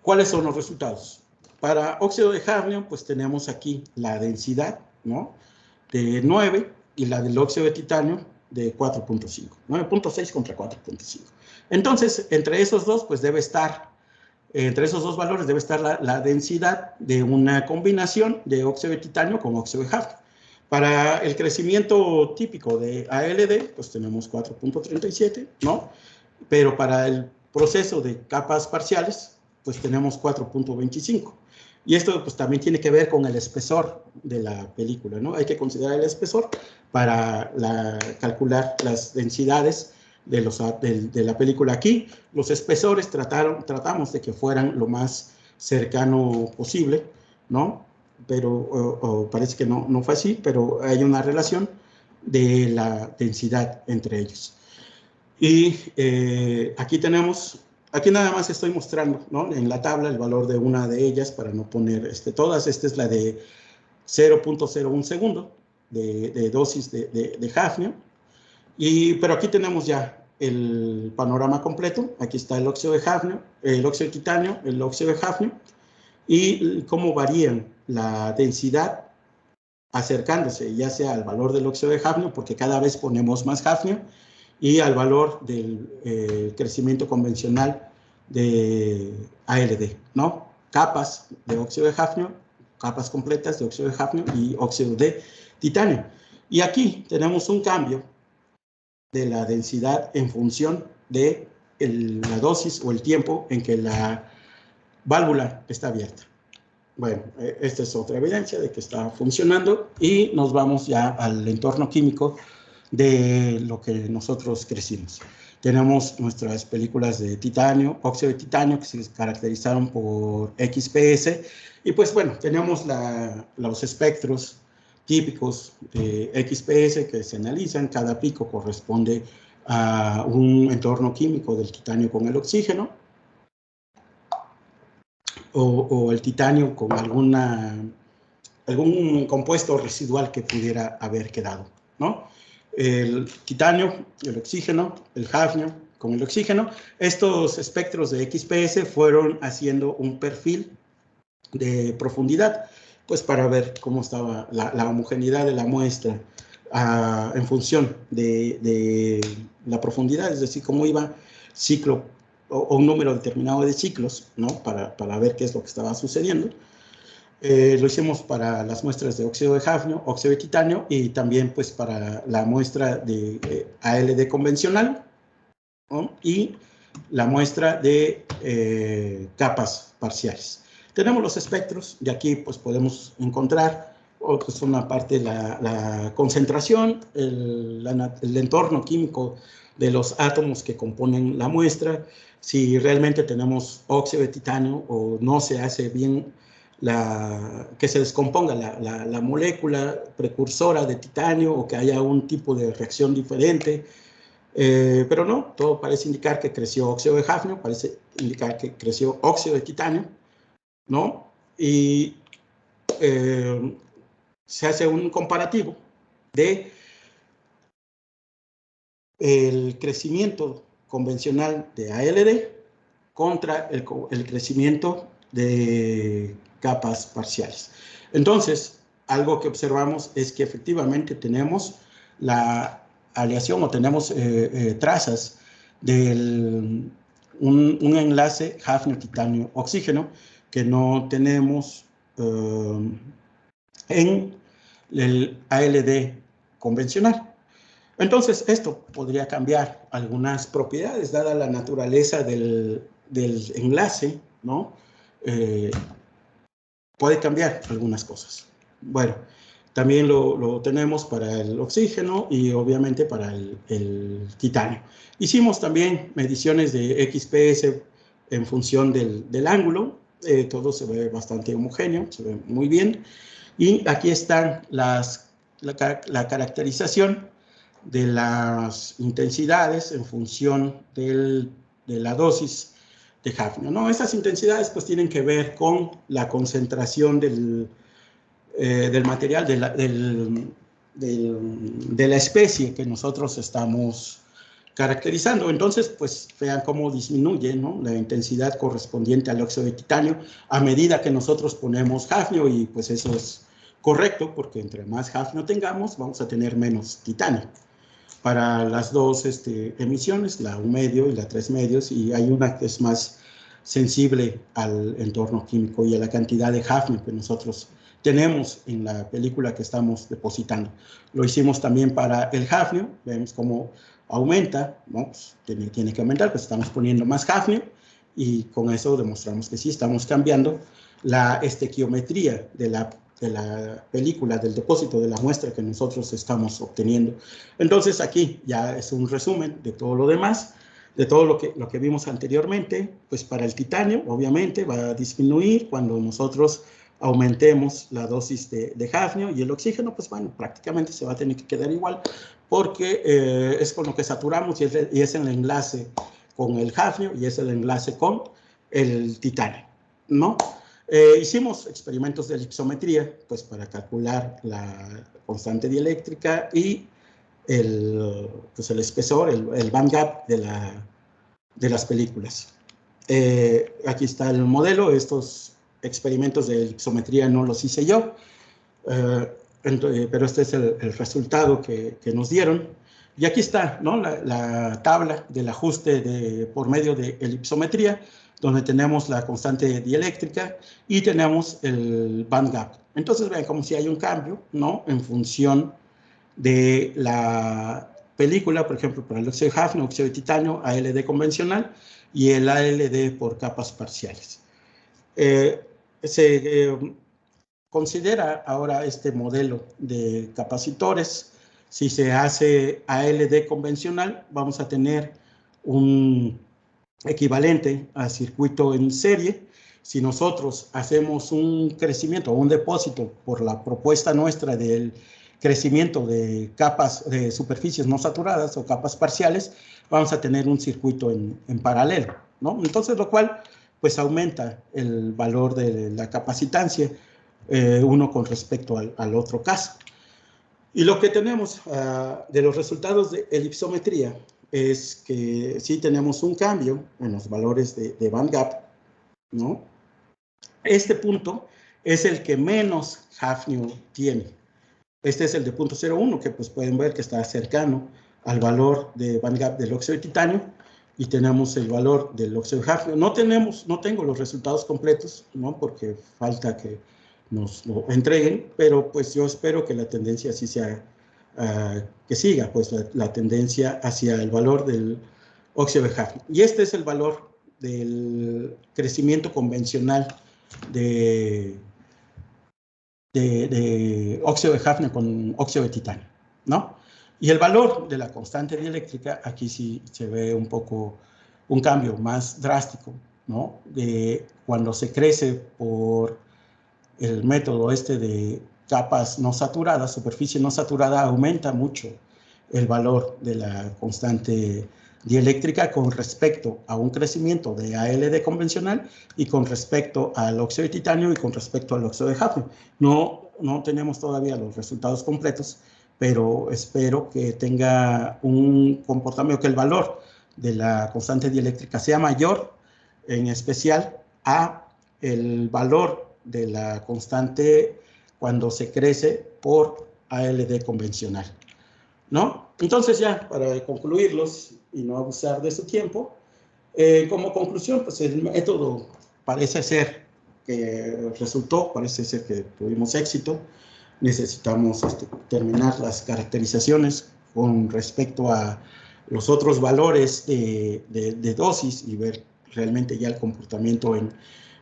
¿Cuáles son los resultados? Para óxido de hafnio, pues tenemos aquí la densidad, ¿no? De 9 y la del óxido de titanio de 4.5, 9.6 contra 4.5. Entonces, entre esos dos, pues debe estar, entre esos dos valores debe estar la densidad de una combinación de óxido de titanio con óxido de hafnio. Para el crecimiento típico de ALD, pues tenemos 4.37, ¿no? Pero para el proceso de capas parciales, pues tenemos 4.25. Y esto pues también tiene que ver con el espesor de la película, ¿no? Hay que considerar el espesor para calcular las densidades de la película. Aquí los espesores tratamos de que fueran lo más cercano posible, ¿no? Pero parece que no fue así, pero hay una relación de la densidad entre ellos. Y aquí tenemos Aquí nada más estoy mostrando, ¿no?, en la tabla el valor de una de ellas para no poner todas. Esta es la de 0.01 segundo de dosis de hafnio. Pero aquí tenemos ya el panorama completo. Aquí está el óxido de hafnio, el óxido de titanio, el óxido de hafnio, y cómo varían la densidad acercándose ya sea al valor del óxido de hafnio, porque cada vez ponemos más hafnio, y al valor del crecimiento convencional de ALD, ¿no? Capas de óxido de hafnio, capas completas de óxido de hafnio y óxido de titanio. Y aquí tenemos un cambio de la densidad en función de la dosis o el tiempo en que la válvula está abierta. Bueno, esta es otra evidencia de que está funcionando, y nos vamos ya al entorno químico de lo que nosotros crecimos. Tenemos nuestras películas de titanio, óxido de titanio, que se caracterizaron por XPS, y pues bueno, tenemos los espectros típicos de XPS que se analizan. Cada pico corresponde a un entorno químico del titanio con el oxígeno, o el titanio con algún compuesto residual que pudiera haber quedado, ¿no? El titanio, el oxígeno, el hafnio con el oxígeno. Estos espectros de XPS fueron haciendo un perfil de profundidad, pues para ver cómo estaba la homogeneidad de la muestra en función de la profundidad, es decir, cómo iba ciclo o un número determinado de ciclos, ¿no?, para ver qué es lo que estaba sucediendo. Lo hicimos para las muestras de óxido de hafnio, óxido de titanio, y también pues para la muestra de ALD convencional, ¿no?, y la muestra de capas parciales. Tenemos los espectros, y aquí pues podemos encontrar pues una parte de la concentración, el entorno químico de los átomos que componen la muestra, si realmente tenemos óxido de titanio o no se hace bien que se descomponga la molécula precursora de titanio, o que haya un tipo de reacción diferente. Pero no, todo parece indicar que creció óxido de hafnio, parece indicar que creció óxido de titanio, ¿no? Y se hace un comparativo de el crecimiento convencional de ALD contra el crecimiento de capas parciales. Entonces, algo que observamos es que efectivamente tenemos la aleación, o tenemos trazas de un enlace hafnio-titanio-oxígeno que no tenemos en el ALD convencional. Entonces, esto podría cambiar algunas propiedades, dada la naturaleza del enlace, ¿no? Puede cambiar algunas cosas. Bueno, también lo tenemos para el oxígeno y obviamente para el titanio. Hicimos también mediciones de XPS en función del ángulo. Todo se ve bastante homogéneo, se ve muy bien. Y aquí están la caracterización de las intensidades en función de la dosis de hafnio, ¿no? Estas intensidades pues tienen que ver con la concentración del material, de la especie que nosotros estamos caracterizando. Entonces, pues vean cómo disminuye, ¿no?, la intensidad correspondiente al óxido de titanio a medida que nosotros ponemos hafnio, y pues eso es correcto, porque entre más hafnio tengamos, vamos a tener menos titanio. Para las dos emisiones, la 1 medio y la 3 medios, y hay una que es más sensible al entorno químico y a la cantidad de hafnio que nosotros tenemos en la película que estamos depositando. Lo hicimos también para el hafnio, vemos cómo aumenta, ¿no? Pues tiene que aumentar, pues estamos poniendo más hafnio, y con eso demostramos que sí estamos cambiando la estequiometría de la película, del depósito de la muestra que nosotros estamos obteniendo. Entonces aquí ya es un resumen de todo lo demás, de todo lo que vimos anteriormente. Pues para el titanio obviamente va a disminuir cuando nosotros aumentemos la dosis de hafnio, y el oxígeno pues bueno, prácticamente se va a tener que quedar igual, porque es con lo que saturamos, y es el enlace con el hafnio y es el enlace con el titanio, ¿no? Hicimos experimentos de elipsometría, pues para calcular la constante dieléctrica y pues el espesor, el band gap de las películas. Aquí está el modelo. Estos experimentos de elipsometría no los hice yo, pero este es el resultado que nos dieron. Y aquí está, ¿no?, la tabla del ajuste por medio de elipsometría, donde tenemos la constante dieléctrica y tenemos el band gap. Entonces, vean como si hay un cambio, ¿no?, en función de la película, por ejemplo, para el óxido de hafnio, óxido de titanio, ALD convencional, y el ALD por capas parciales. Se considera ahora este modelo de capacitores. Si se hace ALD convencional, vamos a tener un equivalente a circuito en serie. Si nosotros hacemos un crecimiento o un depósito por la propuesta nuestra del crecimiento de capas de superficies no saturadas o capas parciales, vamos a tener un circuito en paralelo, ¿no? Entonces, lo cual pues aumenta el valor de la capacitancia, uno con respecto al otro caso. Y lo que tenemos de los resultados de elipsometría es que sí tenemos un cambio en los valores de band gap, ¿no? Este punto es el que menos hafnio tiene. Este es el de 0.01, que pues pueden ver que está cercano al valor de band gap del óxido de titanio, y tenemos el valor del óxido de hafnio. No tengo los resultados completos, ¿no?, porque falta que nos lo entreguen, pero pues yo espero que la tendencia así sea, que siga pues la tendencia hacia el valor del óxido de hafnio. Y este es el valor del crecimiento convencional de óxido de hafnio con óxido de titanio, ¿no? Y el valor de la constante dieléctrica, aquí sí se ve un poco un cambio más drástico, ¿no? De cuando se crece por el método este de capas no saturadas, superficie no saturada, aumenta mucho el valor de la constante dieléctrica con respecto a un crecimiento de ALD convencional y con respecto al óxido de titanio y con respecto al óxido de hafnio. No tenemos todavía los resultados completos, pero espero que tenga un comportamiento, que el valor de la constante dieléctrica sea mayor, en especial a el valor de la constante cuando se crece por ALD convencional, ¿no? Entonces, ya para concluirlos y no abusar de su tiempo, como conclusión, pues el método parece ser que resultó, parece ser que tuvimos éxito. Necesitamos terminar las caracterizaciones con respecto a los otros valores de dosis y ver realmente ya el comportamiento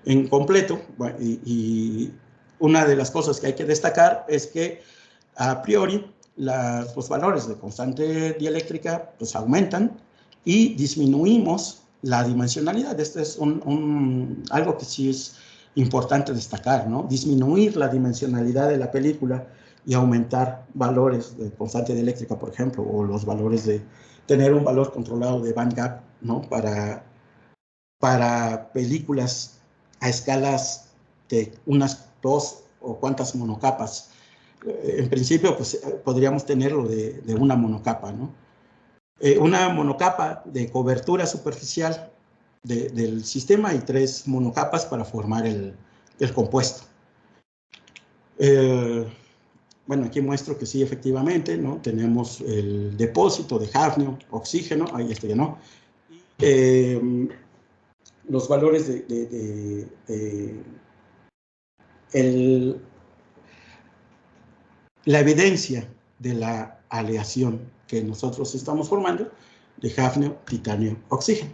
en completo. Y una de las cosas que hay que destacar es que a priori los valores de constante dieléctrica pues aumentan y disminuimos la dimensionalidad. Este es algo que sí es importante destacar, ¿no? Disminuir la dimensionalidad de la película y aumentar valores de constante dieléctrica, por ejemplo, o los valores de tener un valor controlado de band gap, ¿no?, para películas a escalas de unas 2 o cuantas monocapas. En principio, pues podríamos tenerlo de una monocapa, ¿no? Una monocapa de cobertura superficial del sistema y 3 monocapas para formar el compuesto. Bueno, aquí muestro que sí, efectivamente, ¿no?, tenemos el depósito de hafnio, oxígeno, ahí está ya, ¿no? Los valores la evidencia de la aleación que nosotros estamos formando de hafnio, titanio, oxígeno.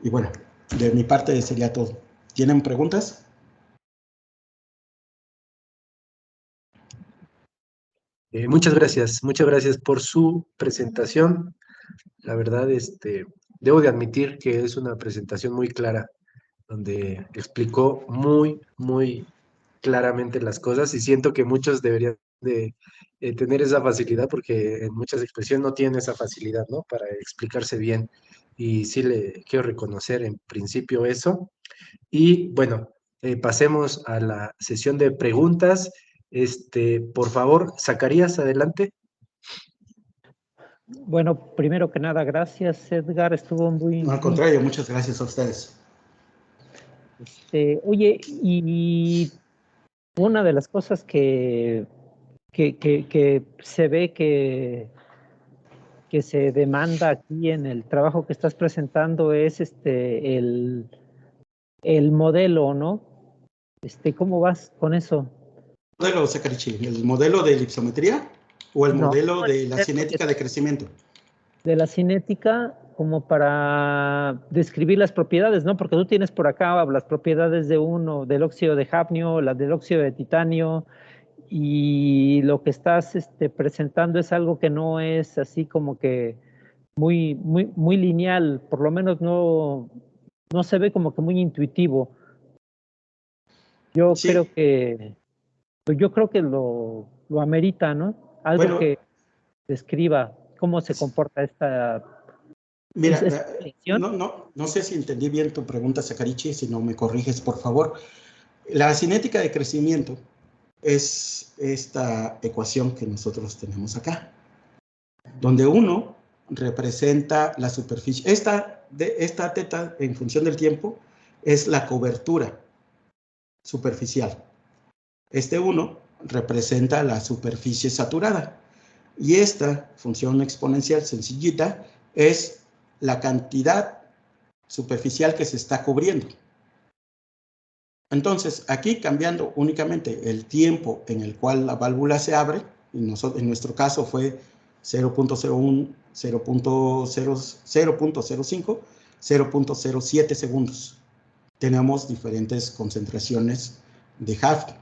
Y bueno, de mi parte sería todo. ¿Tienen preguntas? Muchas gracias por su presentación. La verdad, debo de admitir que es una presentación muy clara, donde explicó muy claramente las cosas y siento que muchos deberían de tener esa facilidad porque en muchas expresiones no tienen esa facilidad, ¿no? Para explicarse bien. Y sí le quiero reconocer en principio eso. Y bueno, pasemos a la sesión de preguntas. Por favor, Zacarías, adelante. Bueno, primero que nada, gracias, Edgar. Estuvo No, al contrario, muchas gracias a ustedes. Oye, y una de las cosas que se ve que se demanda aquí en el trabajo que estás presentando es el modelo, ¿no? ¿Cómo vas con eso? Modelo, Sakarichi, ¿el modelo de elipsometría o el No, modelo de la cinética de crecimiento? De la cinética como para describir las propiedades, ¿no? Porque tú tienes por acá las propiedades de uno, del óxido de hafnio, las del óxido de titanio, y lo que estás presentando es algo que no es así como que muy lineal, por lo menos no se ve como que muy intuitivo. Yo Sí. creo que lo amerita, ¿no? Algo Bueno, que describa cómo se comporta esta mira, selección. no sé si entendí bien tu pregunta, Sakarichi, si no me corriges, por favor. La cinética de crecimiento es esta ecuación que nosotros tenemos acá, donde uno representa la superficie. Esta teta, en función del tiempo, es la cobertura superficial. Este 1 representa la superficie saturada. Y esta función exponencial sencillita es la cantidad superficial que se está cubriendo. Entonces, aquí cambiando únicamente el tiempo en el cual la válvula se abre, en nuestro caso fue 0.01, 0.05, 0.07 segundos. Tenemos diferentes concentraciones de hafnio.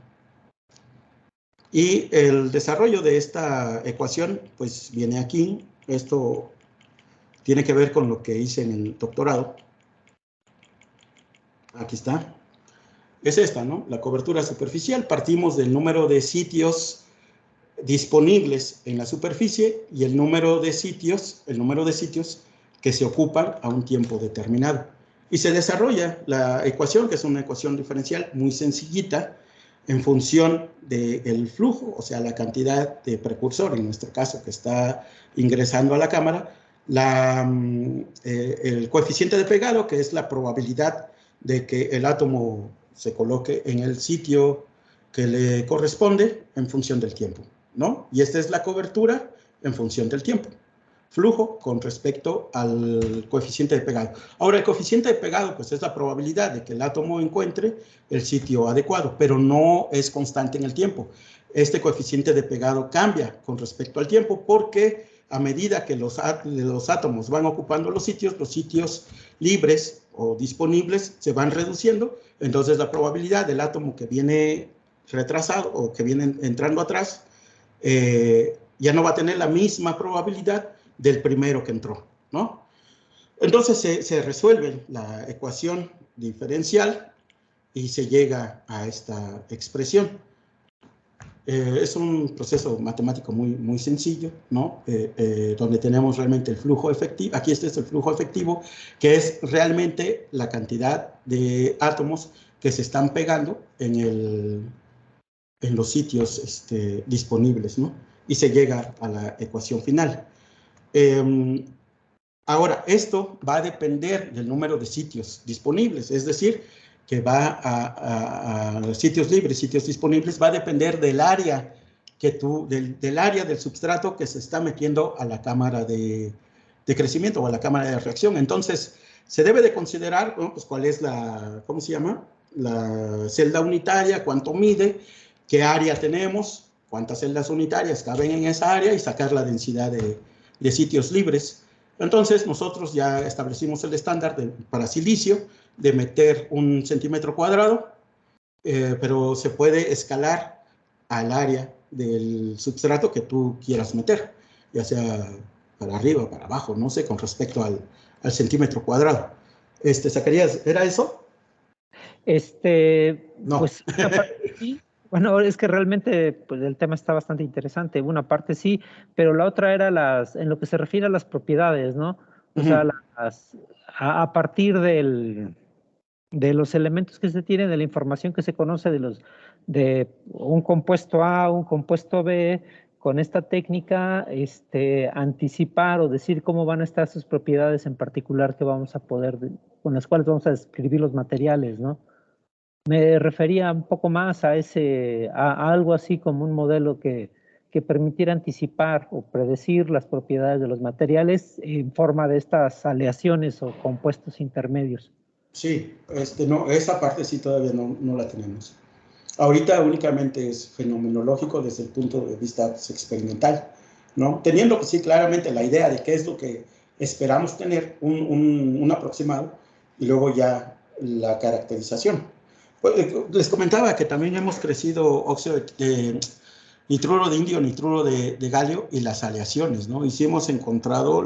Y el desarrollo de esta ecuación, pues viene aquí. Esto tiene que ver con lo que hice en el doctorado. Aquí está. Es esta, ¿no? La cobertura superficial. Partimos del número de sitios disponibles en la superficie y el número de sitios que se ocupan a un tiempo determinado. Y se desarrolla la ecuación, que es una ecuación diferencial muy sencillita, en función del flujo, o sea, la cantidad de precursor, en nuestro caso, que está ingresando a la cámara, el coeficiente de pegado, que es la probabilidad de que el átomo se coloque en el sitio que le corresponde en función del tiempo, ¿no? Y esta es la cobertura en función del tiempo. Flujo con respecto al coeficiente de pegado. Ahora, el coeficiente de pegado, pues es la probabilidad de que el átomo encuentre el sitio adecuado, pero no es constante en el tiempo. Este coeficiente de pegado cambia con respecto al tiempo porque a medida que los átomos van ocupando los sitios libres o disponibles se van reduciendo, entonces la probabilidad del átomo que viene retrasado o que viene entrando atrás ya no va a tener la misma probabilidad del primero que entró, ¿no? Entonces se resuelve la ecuación diferencial y se llega a esta expresión. Es un proceso matemático muy sencillo, ¿no? Donde tenemos realmente el flujo efectivo. Aquí este es el flujo efectivo, que es realmente la cantidad de átomos que se están pegando en los sitios disponibles, ¿no? Y se llega a la ecuación final. Ahora, esto va a depender del número de sitios disponibles, es decir, que va a sitios libres, sitios disponibles, va a depender del área del área del substrato que se está metiendo a la cámara de crecimiento o a la cámara de reacción. Entonces, se debe de considerar, ¿no? Pues cuál es ¿cómo se llama? La celda unitaria, cuánto mide, qué área tenemos, cuántas celdas unitarias caben en esa área y sacar la densidad de sitios libres. Entonces, nosotros ya establecimos el estándar para silicio de meter 1 centímetro cuadrado, pero se puede escalar al área del substrato que tú quieras meter, ya sea para arriba o para abajo, no sé, con respecto al centímetro cuadrado. Zacarías, ¿era eso? No. Pues una parte sí, Bueno, es que realmente pues, el tema está bastante interesante. Una parte sí, pero la otra era en lo que se refiere a las propiedades, ¿no? O sea, a partir de los elementos que se tienen, de la información que se conoce de un compuesto A, un compuesto B, con esta técnica, anticipar o decir cómo van a estar sus propiedades en particular que vamos a poder, con las cuales vamos a describir los materiales, ¿no? Me refería un poco más a algo así como un modelo que permitiera anticipar o predecir las propiedades de los materiales en forma de estas aleaciones o compuestos intermedios. Sí, no, esa parte sí todavía no la tenemos. Ahorita únicamente es fenomenológico desde el punto de vista pues, experimental, ¿no? Teniendo que sí claramente la idea de qué es lo que esperamos tener, un aproximado, y luego ya la caracterización. Pues, les comentaba que también hemos crecido óxido de nitruro de indio, nitruro de galio y las aleaciones, ¿no? Y sí hemos encontrado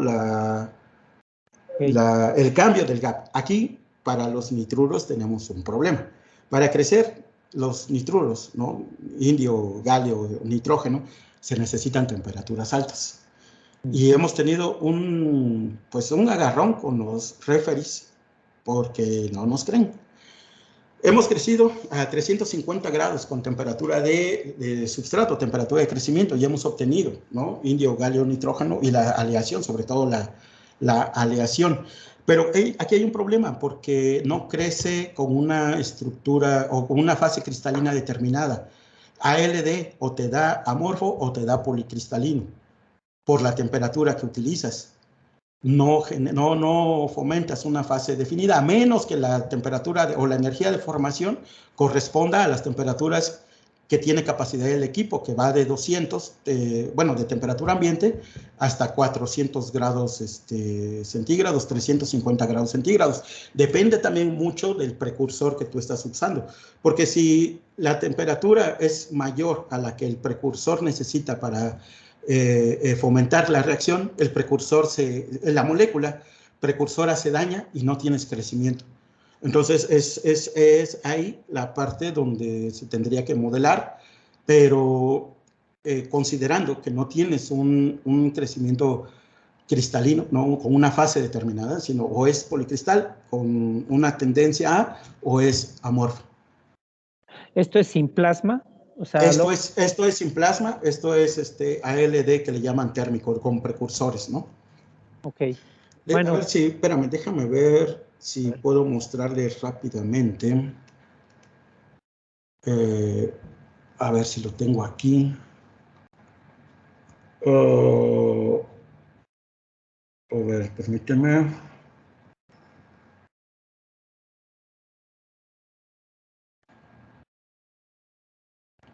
el cambio del gap. Aquí, para los nitruros tenemos un problema. Para crecer los nitruros, ¿no? Indio, galio, nitrógeno, se necesitan temperaturas altas. Y hemos tenido pues un agarrón con los referees porque no nos creen. Hemos crecido a 350 grados con temperatura de substrato, temperatura de crecimiento, y hemos obtenido, ¿no? Indio, galio, nitrógeno y la aleación, sobre todo la aleación. Pero aquí hay un problema porque no crece con una estructura o con una fase cristalina determinada. ALD o te da amorfo o te da policristalino por la temperatura que utilizas. No fomentas una fase definida, a menos que la temperatura o la energía de formación corresponda a las temperaturas que tiene capacidad el equipo, que va de 200, de temperatura ambiente, hasta 400 grados centígrados, 350 grados centígrados. Depende también mucho del precursor que tú estás usando, porque si la temperatura es mayor a la que el precursor necesita para fomentar la reacción, el precursor, la molécula precursora se daña y no tienes crecimiento. Entonces, es ahí la parte donde se tendría que modelar, pero considerando que no tienes un crecimiento cristalino, no con una fase determinada, sino o es policristal con una tendencia a, o es amorfo. ¿Esto es sin plasma? O sea, esto es sin plasma, esto es ALD que le llaman térmico, con precursores, ¿no? Ok. Bueno, a ver si, espérame, déjame ver si puedo mostrarles rápidamente. A ver si lo tengo aquí. A ver, permíteme.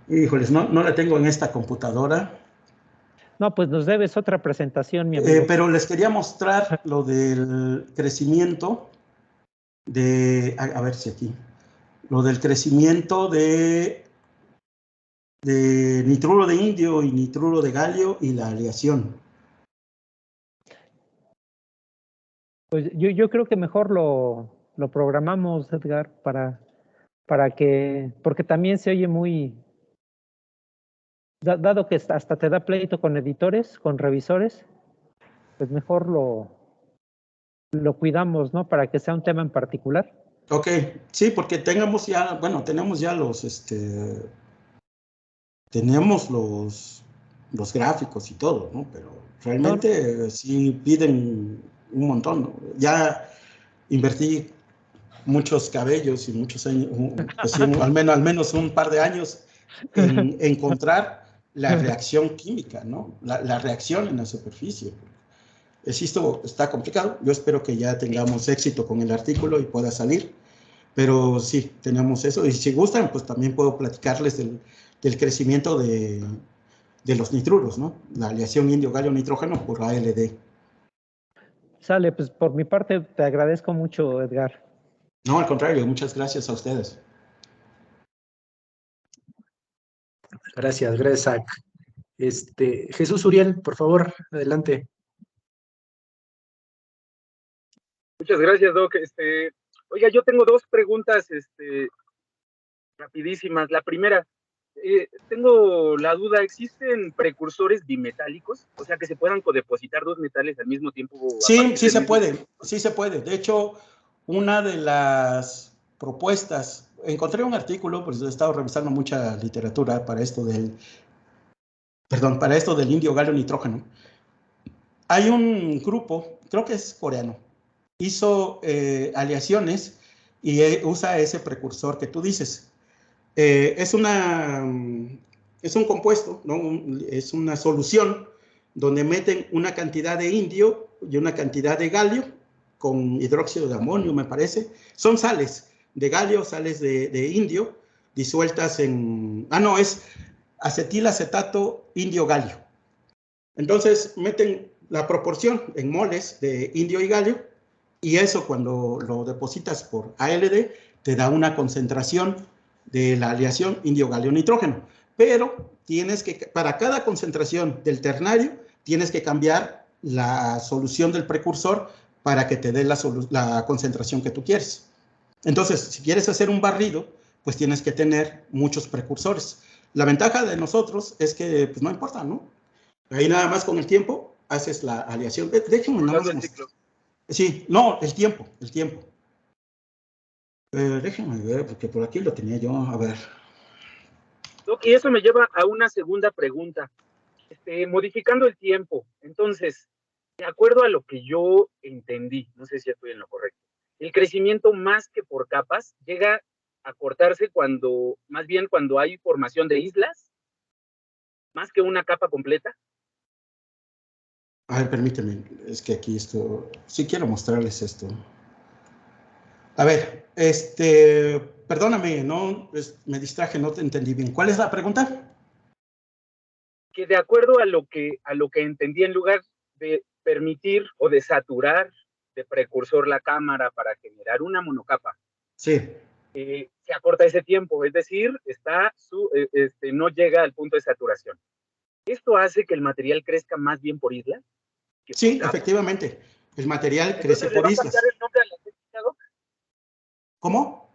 Híjoles, no la tengo en esta computadora. No, pues nos debes otra presentación, mi amigo. Pero les quería mostrar lo del crecimiento a ver si aquí. Lo del crecimiento de nitruro de indio y nitruro de galio y la aleación. Pues yo creo que mejor lo programamos, Edgar, para que, porque también se oye muy, dado que hasta te da pleito con editores, con revisores, pues mejor lo cuidamos, ¿no? Para que sea un tema en particular. Ok, sí, porque tenemos ya tenemos los gráficos y todo, ¿no? Pero realmente sí piden un montón, ¿no? Ya invertí muchos cabellos y muchos años, pues sí, al menos un par de años en encontrar la reacción química, ¿no? La reacción en la superficie. Esto está complicado. Yo espero que ya tengamos éxito con el artículo y pueda salir. Pero sí, tenemos eso. Y si gustan, pues también puedo platicarles del crecimiento de los nitruros, ¿no? La aleación indio-galio-nitrógeno por ALD. Sale, pues por mi parte te agradezco mucho, Edgar. No, al contrario, muchas gracias a ustedes. Gracias, Zach. Jesús Uriel, por favor, adelante. Muchas gracias, Doc. Oiga, yo tengo dos preguntas rapidísimas. La primera, tengo la duda, ¿existen precursores bimetálicos? O sea, que se puedan codepositar dos metales al mismo tiempo. Sí, sí se puede, sí se puede. De hecho, una de las propuestas, encontré un artículo, pues he estado revisando mucha literatura para esto del, para esto del indio galio nitrógeno. Hay un grupo, creo que es coreano, hizo aleaciones y usa ese precursor que tú dices. Es un compuesto, ¿no? Es una solución donde meten una cantidad de indio y una cantidad de galio con hidróxido de amonio, me parece. Son sales de galio, sales de indio, disueltas en... es acetilacetato indio-galio. Entonces meten la proporción en moles de indio y galio, y eso cuando lo depositas por ALD te da una concentración de la aleación indio-galio-nitrógeno. Pero tienes que, para cada concentración del ternario, tienes que cambiar la solución del precursor para que te dé la concentración que tú quieres. Entonces, si quieres hacer un barrido, pues tienes que tener muchos precursores. La ventaja de nosotros es que, pues no importa, ¿no? Ahí nada más con el tiempo haces la aleación. Déjenme nada más. Sí, no, el tiempo. Déjenme ver, porque por aquí lo tenía yo. A ver. Y eso me lleva a una segunda pregunta. Modificando el tiempo, entonces, de acuerdo a lo que yo entendí, no sé si estoy en lo correcto, el crecimiento más que por capas llega a cortarse más bien cuando hay formación de islas, más que una capa completa. A ver, permíteme, es que aquí esto, sí quiero mostrarles esto. A ver, perdóname, no, me distraje, no te entendí bien. ¿Cuál es la pregunta? Que de acuerdo a lo que entendí, en lugar de permitir o de saturar de precursor la cámara para generar una monocapa, sí, se acorta ese tiempo, es decir, no llega al punto de saturación. ¿Esto hace que el material crezca más bien por isla? Sí, efectivamente, el material crece por islas. ¿Le va a cambiar el nombre a la técnica, Doc? ¿Cómo?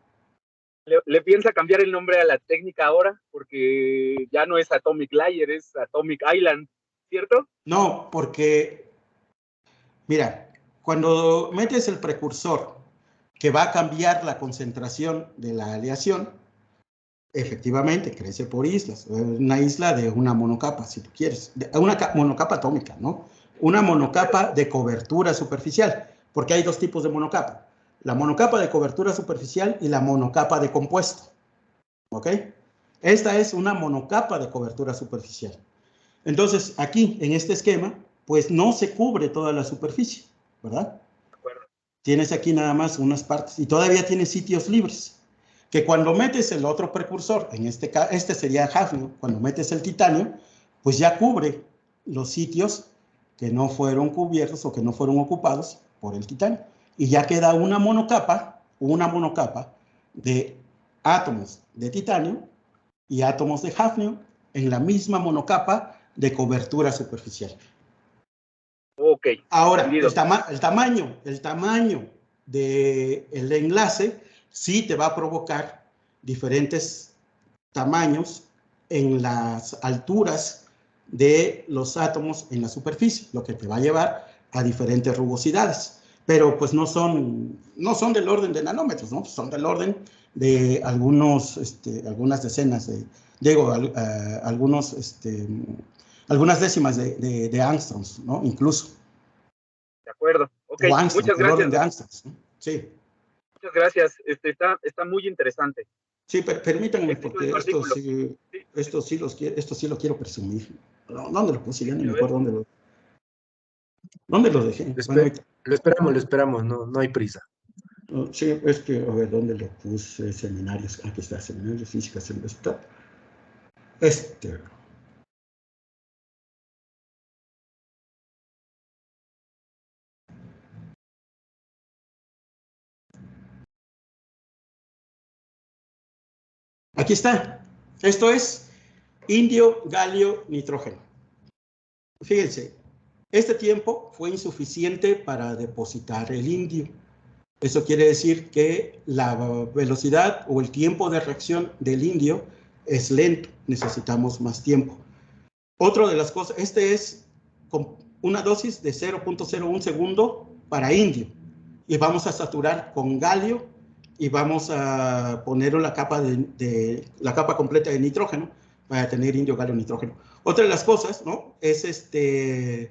¿Le piensa cambiar el nombre a la técnica ahora? Porque ya no es Atomic Layer, es Atomic Island, ¿cierto? No, porque, mira, cuando metes el precursor que va a cambiar la concentración de la aleación, efectivamente crece por islas. Una isla de una monocapa, si tú quieres. Una monocapa atómica, ¿no? Una monocapa de cobertura superficial, porque hay dos tipos de monocapa. La monocapa de cobertura superficial y la monocapa de compuesto. ¿Ok? Esta es una monocapa de cobertura superficial. Entonces, aquí, en este esquema, pues no se cubre toda la superficie, ¿verdad? De acuerdo. Tienes aquí nada más unas partes y todavía tienes sitios libres. Que cuando metes el otro precursor, en este sería hafnio, cuando metes el titanio, pues ya cubre los sitios que no fueron cubiertos o que no fueron ocupados por el titanio. Y ya queda una monocapa de átomos de titanio y átomos de hafnio en la misma monocapa de cobertura superficial. Ok. Ahora, el tamaño del enlace sí te va a provocar diferentes tamaños en las alturas de los átomos en la superficie, lo que te va a llevar a diferentes rugosidades. Pero pues no son del orden de nanómetros, ¿no? Son del orden de algunas decenas algunas décimas de angstroms, ¿no? Incluso. De acuerdo. Ok, muchas gracias. De angstroms, ¿no? Sí. Muchas gracias. Está muy interesante. Sí, permítanme, porque esto sí lo quiero presumir. ¿Dónde lo puse? Ya ni me acuerdo dónde lo dejé. Lo esperamos, no hay prisa. Sí, es que, a ver, ¿dónde lo puse? Seminarios. Aquí está, seminarios, física, está. Aquí está. Esto es indio, galio, nitrógeno. Fíjense, este tiempo fue insuficiente para depositar el indio. Eso quiere decir que la velocidad o el tiempo de reacción del indio es lento. necesitamos más tiempo. Otra de las cosas, este es con una dosis de 0.01 segundo para indio, y vamos a saturar con galio y vamos a poner la capa la capa completa de nitrógeno para tener indio, galio, nitrógeno. Otra de las cosas, ¿no? Es el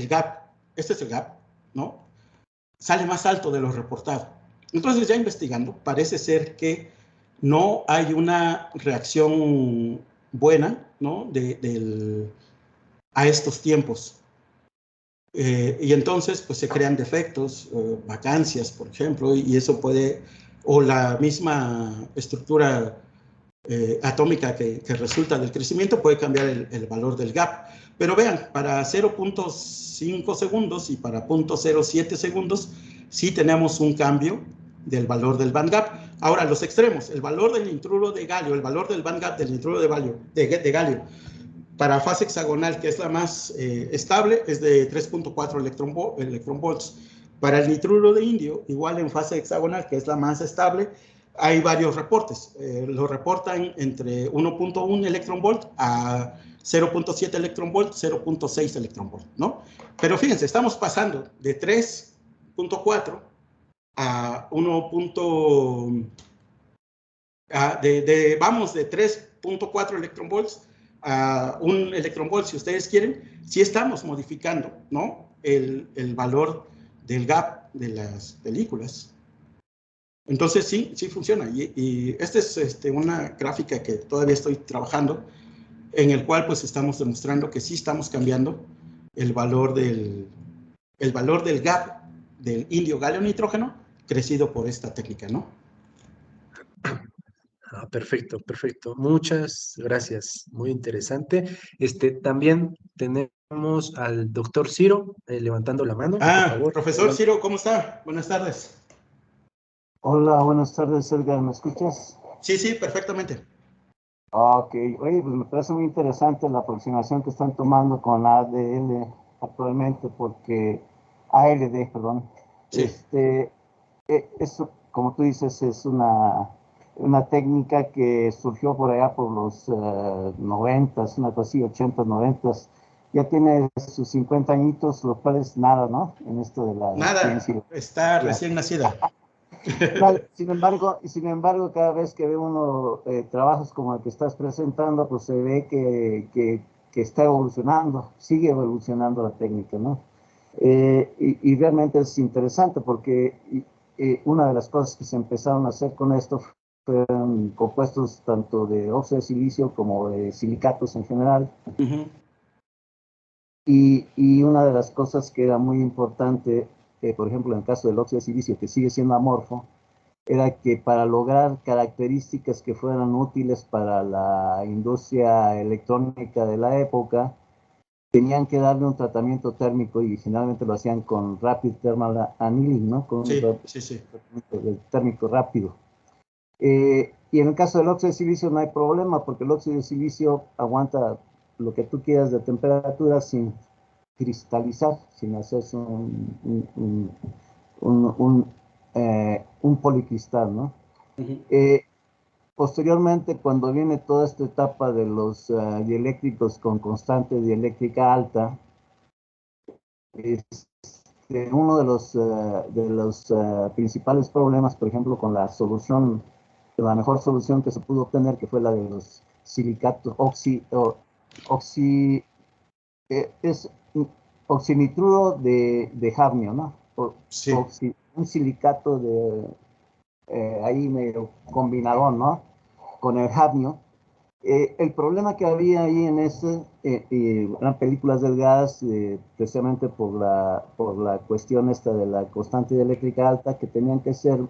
gap. Este es el gap, ¿no? Sale más alto de lo reportado. Entonces, ya investigando, parece ser que no hay una reacción buena, ¿no? A estos tiempos. Y entonces, pues se crean defectos, vacancias, por ejemplo, y eso puede, o la misma estructura atómica que resulta del crecimiento puede cambiar el valor del gap. Pero vean, para 0.5 segundos y para 0.07 segundos, sí tenemos un cambio del valor del band gap. Ahora, los extremos, el valor del nitruro de galio, el valor del band gap del nitruro de galio, para fase hexagonal, que es la más estable, es de 3.4 electronvolts. Para el nitruro de indio, igual en fase hexagonal, que es la más estable, hay varios reportes. Lo reportan entre 1.1 electronvolt a 0.7 electronvolt, 0.6 electronvolt, ¿no? Pero fíjense, estamos pasando de 3.4 a 1. Vamos de 3.4 electronvolts a 1 electronvolt, si ustedes quieren, sí estamos modificando, ¿no? El valor del gap de las películas. Entonces sí funciona. Y esta es una gráfica que todavía estoy trabajando, en el cual pues estamos demostrando que sí estamos cambiando el valor del gap del indio, galio, nitrógeno, crecido por esta técnica, ¿no? Ah, perfecto, perfecto. Muchas gracias. Muy interesante. También tenemos al doctor Ciro levantando la mano, por favor. Profesor Ciro, ¿cómo está? Buenas tardes. Hola, buenas tardes, Edgar. ¿Me escuchas? Sí, perfectamente. Ok. Oye, pues me parece muy interesante la aproximación que están tomando con ADL actualmente, porque ALD, perdón. Sí. Eso, como tú dices, es una técnica que surgió por allá por los 90s, una cosa así, 80s, 90s. Ya tiene sus 50 añitos, lo cual es nada, ¿no? En esto de la ciencia. Está recién nacida. Sin embargo, cada vez que ve uno trabajos como el que estás presentando, pues se ve que está evolucionando, sigue evolucionando la técnica, ¿no? Y realmente es interesante porque una de las cosas que se empezaron a hacer con esto fueron compuestos tanto de óxido de silicio como de silicatos en general. Uh-huh. Y una de las cosas que era muy importante, por ejemplo, en el caso del óxido de silicio, que sigue siendo amorfo, era que para lograr características que fueran útiles para la industria electrónica de la época, tenían que darle un tratamiento térmico y generalmente lo hacían con Rapid Thermal Annealing, ¿no? Con sí. un térmico rápido. Y en el caso del óxido de silicio no hay problema, porque el óxido de silicio aguanta lo que tú quieras de temperatura sin cristalizar, sin hacerse un policristal, ¿no? Uh-huh. Posteriormente, cuando viene toda esta etapa de los dieléctricos con constante dieléctrica alta, uno de los principales problemas, por ejemplo, con la mejor solución que se pudo obtener, que fue la de los silicatos, es oxinitrudo de hafnio, ¿no? Sí. Un silicato ahí medio combinadón, ¿no? Con el hafnio. El problema que había ahí en eran películas delgadas, precisamente por la cuestión esta de la constante eléctrica alta, que tenían que ser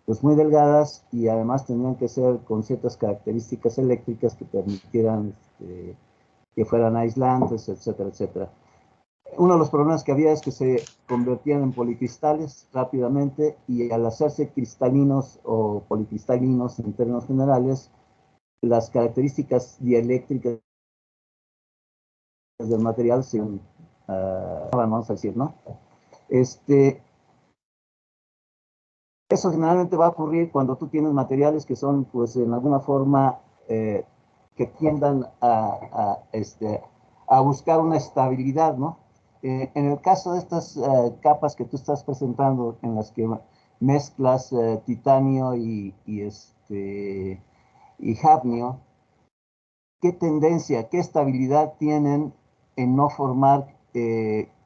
pues muy delgadas y además tenían que ser con ciertas características eléctricas que permitieran que fueran aislantes, etcétera, etcétera. Uno de los problemas que había es que se convertían en policristales rápidamente, y al hacerse cristalinos o policristalinos en términos generales, las características dieléctricas del material se vamos a decir, ¿no? Eso generalmente va a ocurrir cuando tú tienes materiales que son, pues, en alguna forma que tiendan a buscar una estabilidad, ¿no? En el caso de estas capas que tú estás presentando, en las que mezclas titanio y hafnio, ¿qué tendencia, qué estabilidad tienen en no formar,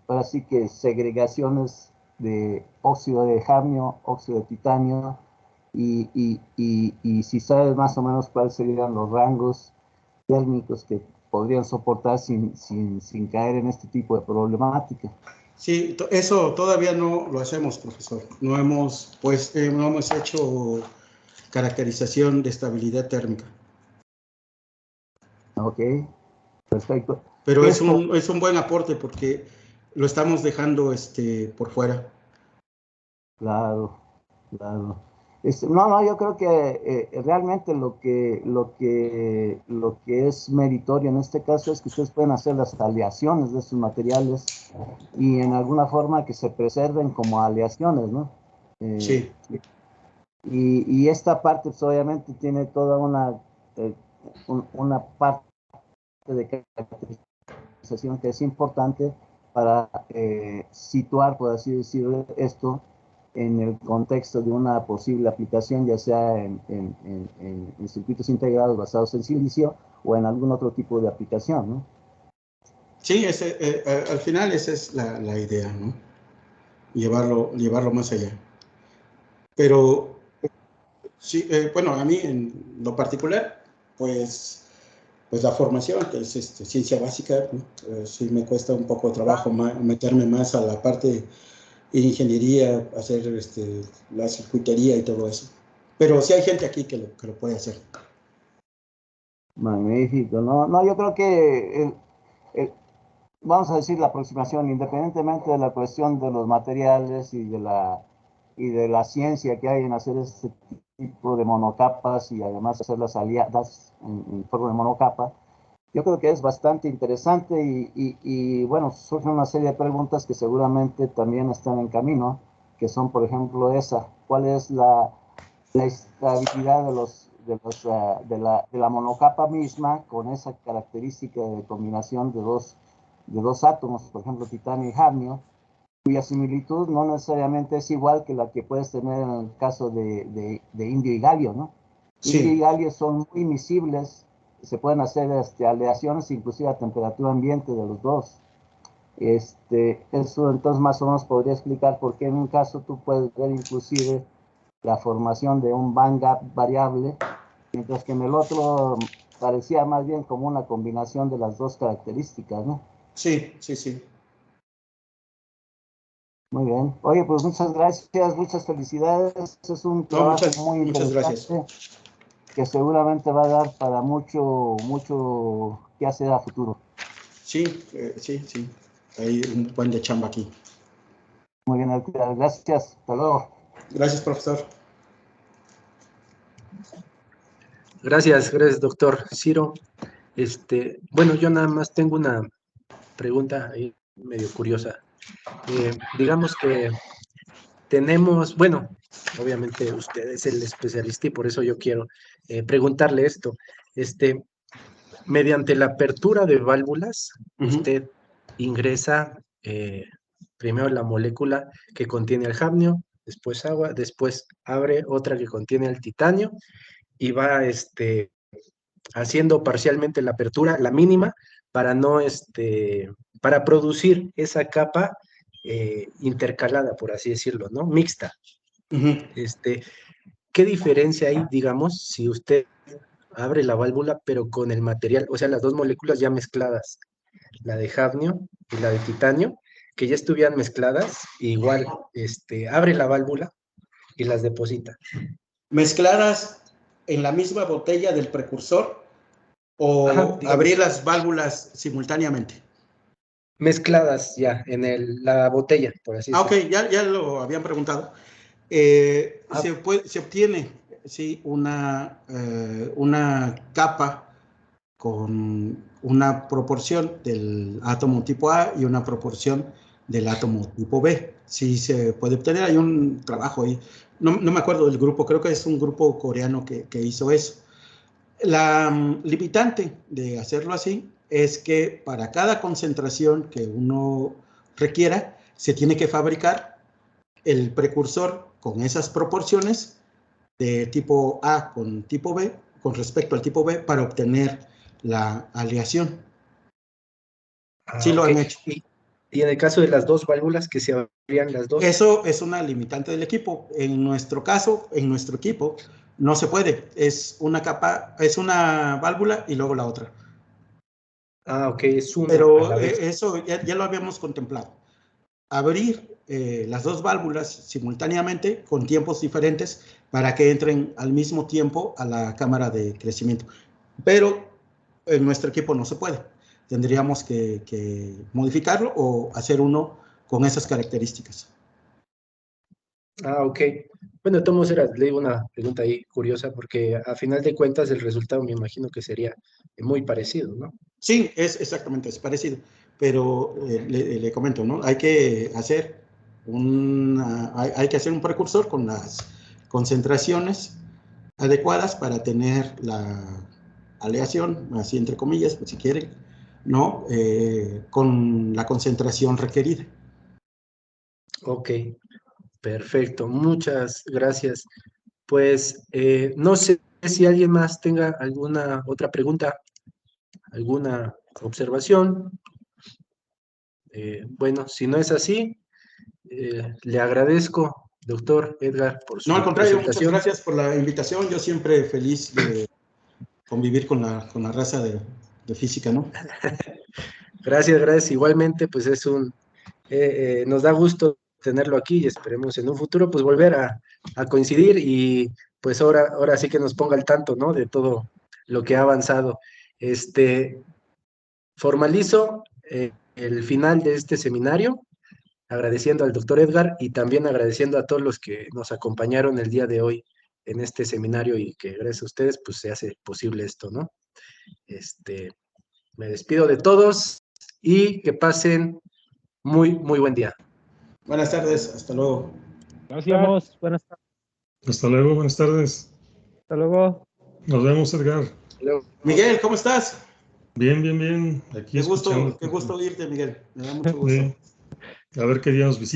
ahora sí que segregaciones de óxido de hafnio, óxido de titanio, y si sabes más o menos cuáles serían los rangos térmicos que podrían soportar sin caer en este tipo de problemática? Sí, eso todavía no lo hacemos, profesor. No hemos hecho caracterización de estabilidad térmica. Ok, perfecto. Pero es un buen aporte porque lo estamos dejando por fuera. Claro, claro. No, yo creo que realmente lo que es meritorio en este caso es que ustedes pueden hacer las aleaciones de estos materiales y en alguna forma que se preserven como aleaciones, ¿no? Sí. Y esta parte pues, obviamente tiene toda una parte de caracterización que es importante para situar, por así decirlo, esto en el contexto de una posible aplicación, ya sea en circuitos integrados basados en silicio o en algún otro tipo de aplicación, ¿no? Sí, al final esa es la idea, ¿no? Llevarlo más allá. Pero, sí, bueno, a mí en lo particular, pues la formación, que es ciencia básica, ¿no? Sí me cuesta un poco de trabajo meterme más a la parte de ingeniería, hacer la circuitería y todo eso. Pero sí hay gente aquí que lo puede hacer. Magnífico, ¿no? Yo creo que, vamos a decir, la aproximación, independientemente de la cuestión de los materiales y de la ciencia que hay en hacer este tipo de monocapas y además hacer las aliadas en forma de monocapa, yo creo que es bastante interesante y bueno, surgen una serie de preguntas que seguramente también están en camino, que son, por ejemplo, ¿cuál es la estabilidad de la monocapa misma con esa característica de combinación de dos átomos, por ejemplo, titanio y hafnio, cuya similitud no necesariamente es igual que la que puedes tener en el caso de indio y galio, ¿no? Sí. Indio y galio son muy miscibles, se pueden hacer aleaciones inclusive a temperatura ambiente de los dos. Eso entonces más o menos podría explicar por qué en un caso tú puedes ver inclusive la formación de un band gap variable, mientras que en el otro parecía más bien como una combinación de las dos características, ¿no? Sí, sí, sí. Muy bien. Oye, pues muchas gracias, muchas felicidades. Es un trabajo muy muchas interesante gracias. que seguramente va a dar para mucho que hacer a futuro. Sí, sí. Hay un buen de chamba aquí. Muy bien, Alcalde. Gracias. Hasta luego. Gracias, profesor. Gracias, doctor Ciro. Bueno, yo nada más tengo una pregunta ahí medio curiosa. Digamos que tenemos, bueno, obviamente usted es el especialista y por eso yo quiero preguntarle esto. Mediante la apertura de válvulas, usted ingresa primero la molécula que contiene el hafnio, después agua, después abre otra que contiene el titanio y va haciendo parcialmente la apertura, la mínima, para no para producir esa capa intercalada, por así decirlo, ¿no? Mixta. ¿Qué diferencia hay, digamos, si usted abre la válvula, pero con el material, o sea, las dos moléculas ya mezcladas, la de hafnio y la de titanio, que ya estuvieran mezcladas, igual, abre la válvula y las deposita? ¿Mezcladas en la misma botella del precursor o abrir las válvulas simultáneamente? Mezcladas ya en la botella, por así decirlo. Ok, ya lo habían preguntado. Se obtiene, sí, una capa con una proporción del átomo tipo A y una proporción del átomo tipo B. Sí se puede obtener, hay un trabajo ahí, no me acuerdo del grupo, creo que es un grupo coreano que hizo eso. La limitante de hacerlo así es que para cada concentración que uno requiera, se tiene que fabricar el precursor con esas proporciones de tipo A con tipo B, con respecto al tipo B, para obtener la aleación. Sí lo han hecho. Y en el caso de las dos válvulas, que se abrían las dos. Eso es una limitante del equipo. En nuestro caso, en nuestro equipo, no se puede. Es una capa, es una válvula y luego la otra. Ok, es una. Pero eso ya lo habíamos contemplado. Abrir las dos válvulas simultáneamente con tiempos diferentes para que entren al mismo tiempo a la cámara de crecimiento. Pero en nuestro equipo no se puede. Tendríamos que modificarlo o hacer uno con esas características. Ok. Bueno, Tomás, le digo una pregunta ahí curiosa, porque a final de cuentas el resultado me imagino que sería muy parecido, ¿no? Sí, exactamente, es parecido. Pero le comento, ¿no? Hay que hacer hay que hacer un precursor con las concentraciones adecuadas para tener la aleación, así entre comillas, pues, si quieren, ¿no? Con la concentración requerida. Ok, perfecto. Muchas gracias. Pues no sé si alguien más tenga alguna otra pregunta, alguna observación. Bueno, si no es así, le agradezco, doctor Edgar, por No, al su contrario, muchas presentación. gracias por la invitación. Yo siempre feliz de convivir con la raza de física, ¿no? Gracias. Igualmente, pues nos da gusto tenerlo aquí y esperemos en un futuro pues volver a coincidir y pues ahora sí que nos ponga al tanto, ¿no? De todo lo que ha avanzado. Formalizo el final de este seminario, agradeciendo al doctor Edgar y también agradeciendo a todos los que nos acompañaron el día de hoy en este seminario y que gracias a ustedes pues se hace posible esto, ¿no? Me despido de todos y que pasen muy buen día. Buenas tardes, hasta luego. Gracias. Buenas tardes. Hasta luego, buenas tardes. Hasta luego. Nos vemos, Edgar. Miguel, ¿cómo estás? Bien. Aquí Qué escuchando. gusto oírte, Miguel. Me da mucho gusto. A ver qué día nos visita.